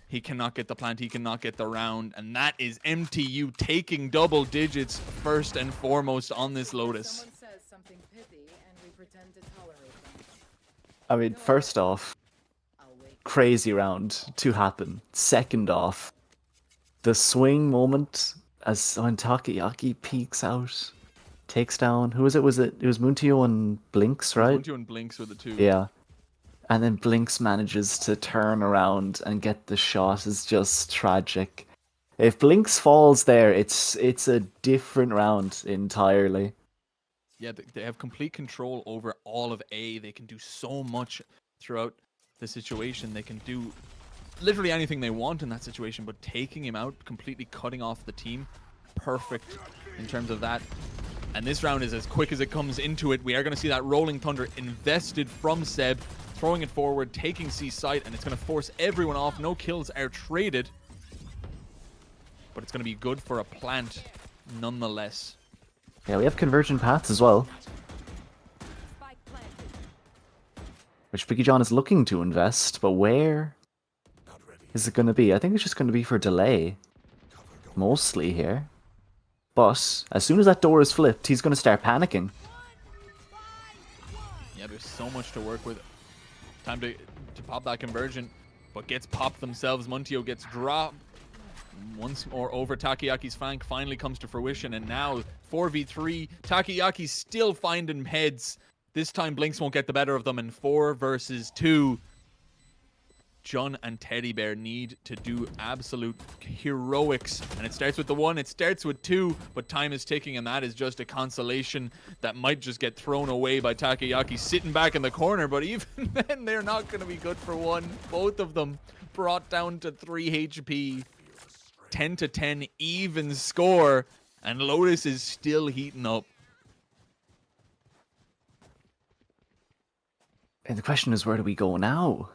he cannot get the plant. He cannot get the round. And that is MTU taking double digits first and foremost on this Lotus. Someone says something pithy and we pretend to tolerate them. I mean, first off, I'll wake crazy round to happen. Second off, the swing moment as when Takayaki peeks out, takes down. Who was it? It was Muntio and Blinks, right? Montio and Blinks were the two. Yeah. And then Blinks manages to turn around and get the shot is just tragic. If Blinks falls there, it's a different round entirely. Yeah, they have complete control over all of A. They can do so much throughout the situation. They can do literally anything they want in that situation, but taking him out, completely cutting off the team, perfect in terms of that. And this round is as quick as it comes into it. We are going to see that Rolling Thunder invested from Seb, throwing it forward, taking C site, and it's going to force everyone off. No kills are traded, but it's going to be good for a plant nonetheless. Yeah, we have convergent paths as well, Spike planted. which Biggie John is looking to invest, but where is it going to be? I think it's just going to be for delay, mostly here. But as soon as that door is flipped, he's going to start panicking. Yeah, there's so much to work with. Time to pop that conversion, but gets popped themselves. Muntio gets dropped. Once more over Takeyaki's flank finally comes to fruition, and now 4v3. Takeyaki's still finding heads. This time Blinks won't get the better of them, and 4 versus 2. Jun and Teddy Bear need to do absolute heroics, and it starts with the 1, it starts with 2, but time is ticking, and that is just a consolation that might just get thrown away by Takayaki sitting back in the corner. But even then, they're not going to be good for 1. Both of them brought down to 3 HP. 10-10 even score, and Lotus is still heating up. And the question is, where do we go now?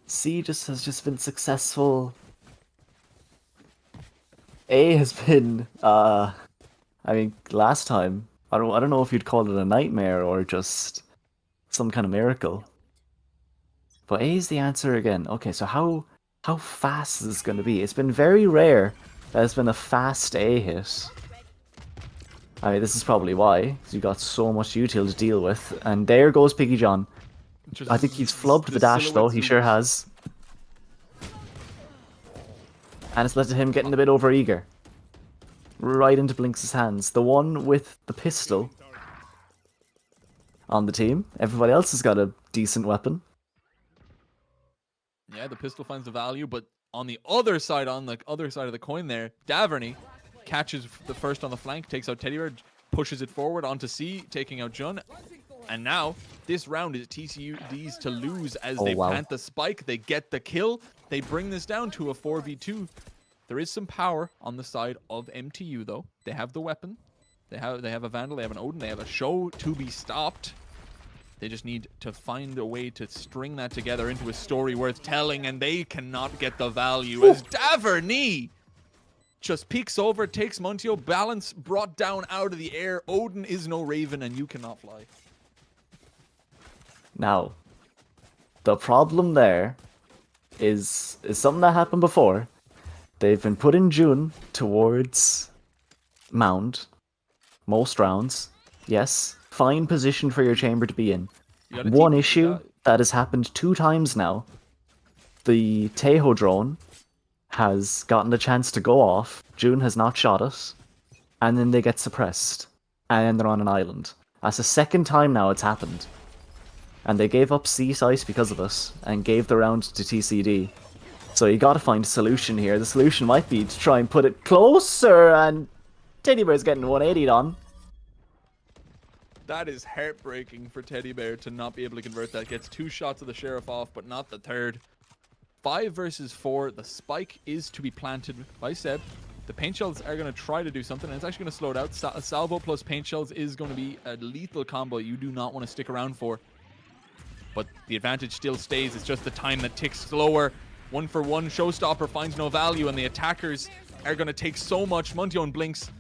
C has just been successful. A has been, I mean, last time, I don't know if you'd call it a nightmare or just some kind of miracle. But A is the answer again. Okay, so how fast is this going to be? It's been very rare that it's been a fast A hit. I mean, this is probably why, because you got so much util to deal with. And there goes Piggy John. I think he's flubbed the dash, though. He sure has. And it's led to him getting a bit overeager. Right into Blinks' hands. The one with the pistol on the team. Everybody else has got a decent weapon. Yeah, the pistol finds the value, but on the other side of the coin there, Daverney catches the first on the flank, takes out Teddy Bear, pushes it forward onto C, taking out Jun. And now, this round is TCD's to lose as they plant the spike. They get the kill. They bring this down to a 4v2. There is some power on the side of MTU, though. They have the weapon. They have a Vandal. They have an Odin. They have a show to be stopped. They just need to find a way to string that together into a story worth telling, and they cannot get the value as Daverney just peeks over, takes Muntio, balance brought down out of the air. Odin is no Raven, and you cannot fly. Now, the problem there is something that happened before. They've been put in June towards Mound most rounds. Yes, fine position for your chamber to be in. One issue that has happened 2 times now. The Tejo drone has gotten the chance to go off. June has not shot it. And then they get suppressed. And then they're on an island. That's the 2nd time now it's happened. And they gave up C site because of it, and gave the round to TCD. So you gotta find a solution here. The solution might be to try and put it closer, and Teddy Bear's getting 180'd on. That is heartbreaking for Teddy Bear to not be able to convert that. Gets 2 shots of the Sheriff off, but not the 3rd. 5 versus 4. The spike is to be planted by Seb. The paint shells are going to try to do something, and it's actually going to slow it out. Salvo plus paint shells is going to be a lethal combo you do not want to stick around for. But the advantage still stays. It's just the time that ticks slower. 1 for 1. Showstopper finds no value, and the attackers are going to take so much. Muntio and Blinks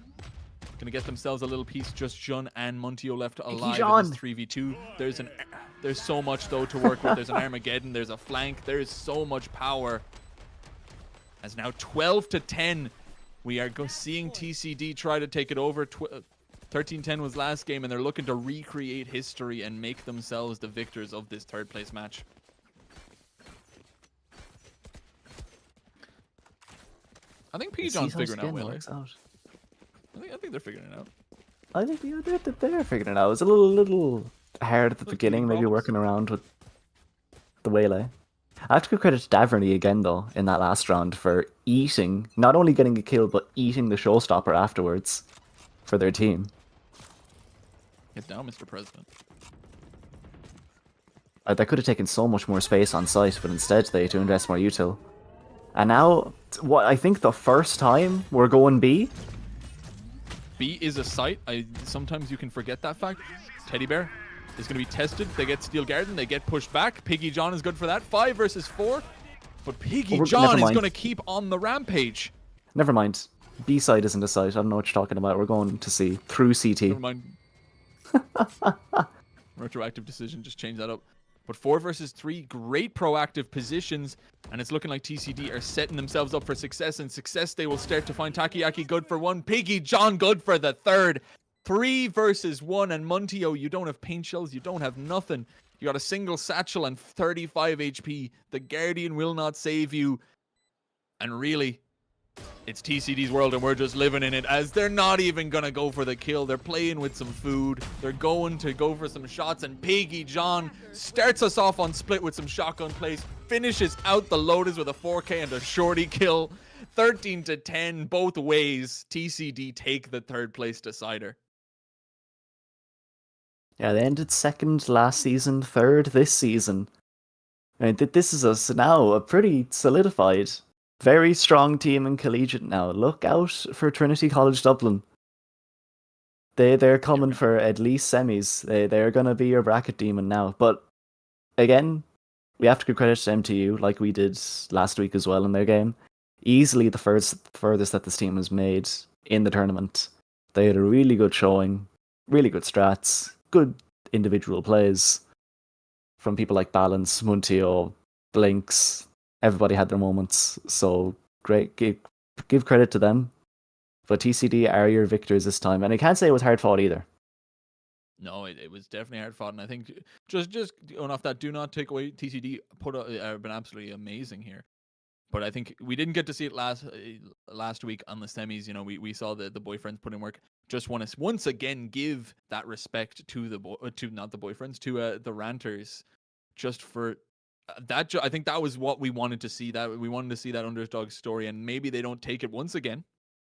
going to get themselves a little piece. Just Jun and Muntio left alive in this 3v2. There's so much, though, to work with. There's an Armageddon. There's a flank. There is so much power. As now 12-10, we are seeing TCD try to take it over. 13-10 was last game, and they're looking to recreate history and make themselves the victors of this 3rd place match. I think P. Let's John's see how figuring out skin Wele. works out. I think they're figuring it out. I think they're figuring it out. It was a little hard at the Little beginning, teething maybe problems. working around with the Waylay. I have to give credit to Daverny again, though, in that last round for eating, not only getting a kill, but eating the showstopper afterwards for their team. Get down, Mr. President. That could have taken so much more space on site, but instead they had to invest more util. And now, what I think the first time we're going B. B is a site. Sometimes you can forget that fact. Teddy Bear is going to be tested. They get Steel Garden. They get pushed back. Piggy John is good for that. 5 versus 4. But Piggy never John is mind. going to keep on the rampage. Never mind. B side isn't a site. I don't know what you're talking about. We're going to C through CT. Never mind. Retroactive decision. Just change that up. But 4 versus 3, great proactive positions, and it's looking like TCD are setting themselves up for success, and success they will start to find. Takoyaki good for 1, Piggy John good for the 3rd. 3 versus 1, and Muntio, you don't have paint shells, you don't have nothing. You got a single satchel and 35 HP. The Guardian will not save you. And really, it's TCD's world, and we're just living in it, as they're not even going to go for the kill. They're playing with some food. They're going to go for some shots, and Piggy John starts us off on split with some shotgun plays, finishes out the Lotus with a 4K and a shorty kill. 13-10 both ways. TCD take the 3rd place decider. Yeah, they ended 2nd last season, 3rd this season. And this is us now, a pretty solidified, very strong team in Collegiate now. Look out for Trinity College Dublin. They're coming for at least semis. They're going to be your bracket demon now. But again, we have to give credit to MTU, like we did last week as well in their game. Easily the furthest that this team has made in the tournament. They had a really good showing, really good strats, good individual plays from people like Balance, Muntio, Blinks. Everybody had their moments, so great. Give credit to them. But TCD are your victors this time, and I can't say it was hard fought either. No, it was definitely hard fought, and I think just going off that, do not take away TCD. Been absolutely amazing here. But I think we didn't get to see it last week on the semis. You know, we saw the boyfriends put in work. Just want to once again give that respect to the the Ranters, just for that. I think that was what we wanted to see. That we wanted to see that underdog story, and maybe they don't take it once again,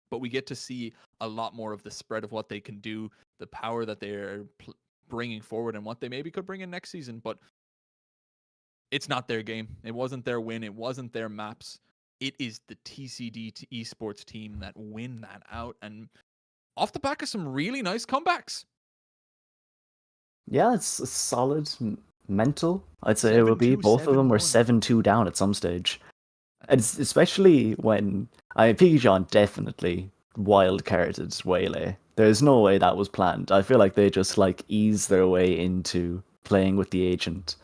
but we get to see a lot more of the spread of what they can do, the power that they're bringing forward, and what they maybe could bring in next season. But it's not their game. It wasn't their win. It wasn't their maps. It is the TCD Esports team that win that out, and off the back of some really nice comebacks. Yeah, it's a solid mental. I'd say it will be. Both of them were 7-2 down at some stage. And especially when Piggy John definitely wild-carded Waylay. There's no way that was planned. I feel like they just eased their way into playing with the agent.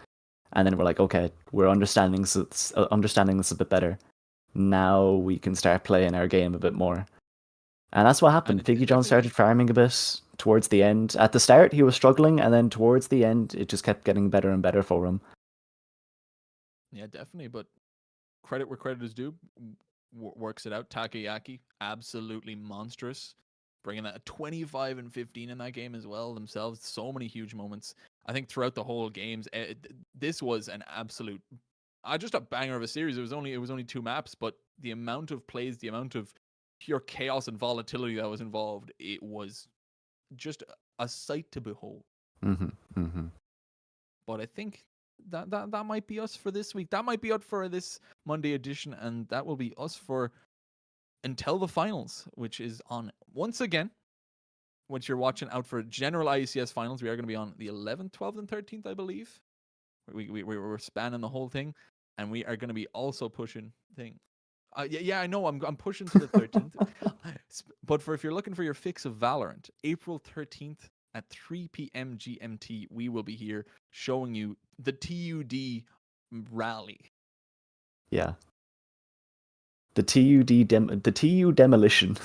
And then we're like, okay, we're understanding this a bit better. Now we can start playing our game a bit more. And that's what happened. Piggy John started farming a bit towards the end. At the start, he was struggling, and then towards the end, it just kept getting better and better for him. Yeah, definitely. But credit where credit is due. Works it out. Takoyaki, absolutely monstrous. Bringing that 25 and 15 in that game as well themselves. So many huge moments. I think throughout the whole games, this was an absolute, just a banger of a series. It was only 2 maps, but the amount of plays, the amount of pure chaos and volatility that was involved, it was just a sight to behold. But I think that might be us for this week. That might be it for this Monday edition, and that will be us for until the finals, which is on once again. Once you're watching out for general IECS finals, we are going to be on the 11th, 12th, and 13th, I believe. We're spanning the whole thing, and we are going to be also pushing thing. Yeah, I know. I'm pushing to the 13th. But if you're looking for your fix of Valorant, April 13th at 3 p.m. GMT, we will be here showing you the TUD rally. Yeah. The TU demolition.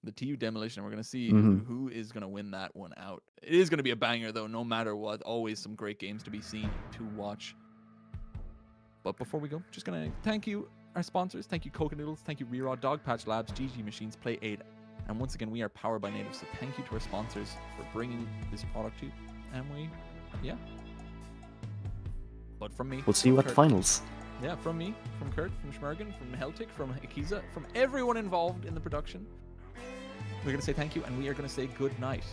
The TU demolition. We're going to see who is going to win that one out. It is going to be a banger, though, no matter what. Always some great games to be seen, to watch. But before we go, just going to thank you, our sponsors. Thank you, KOKA Noodles. Thank you, Rerod, Dogpatch Labs, GG Machines, Play 8. And once again, we are powered by Native. So thank you to our sponsors for bringing this product to you. And yeah. But from me. We'll see you from at the Kurt. finals. Yeah, from me, from Kurt, from Schmergen, from Heltic, from Akiza, from everyone involved in the production. We're going to say thank you, and we are going to say good night.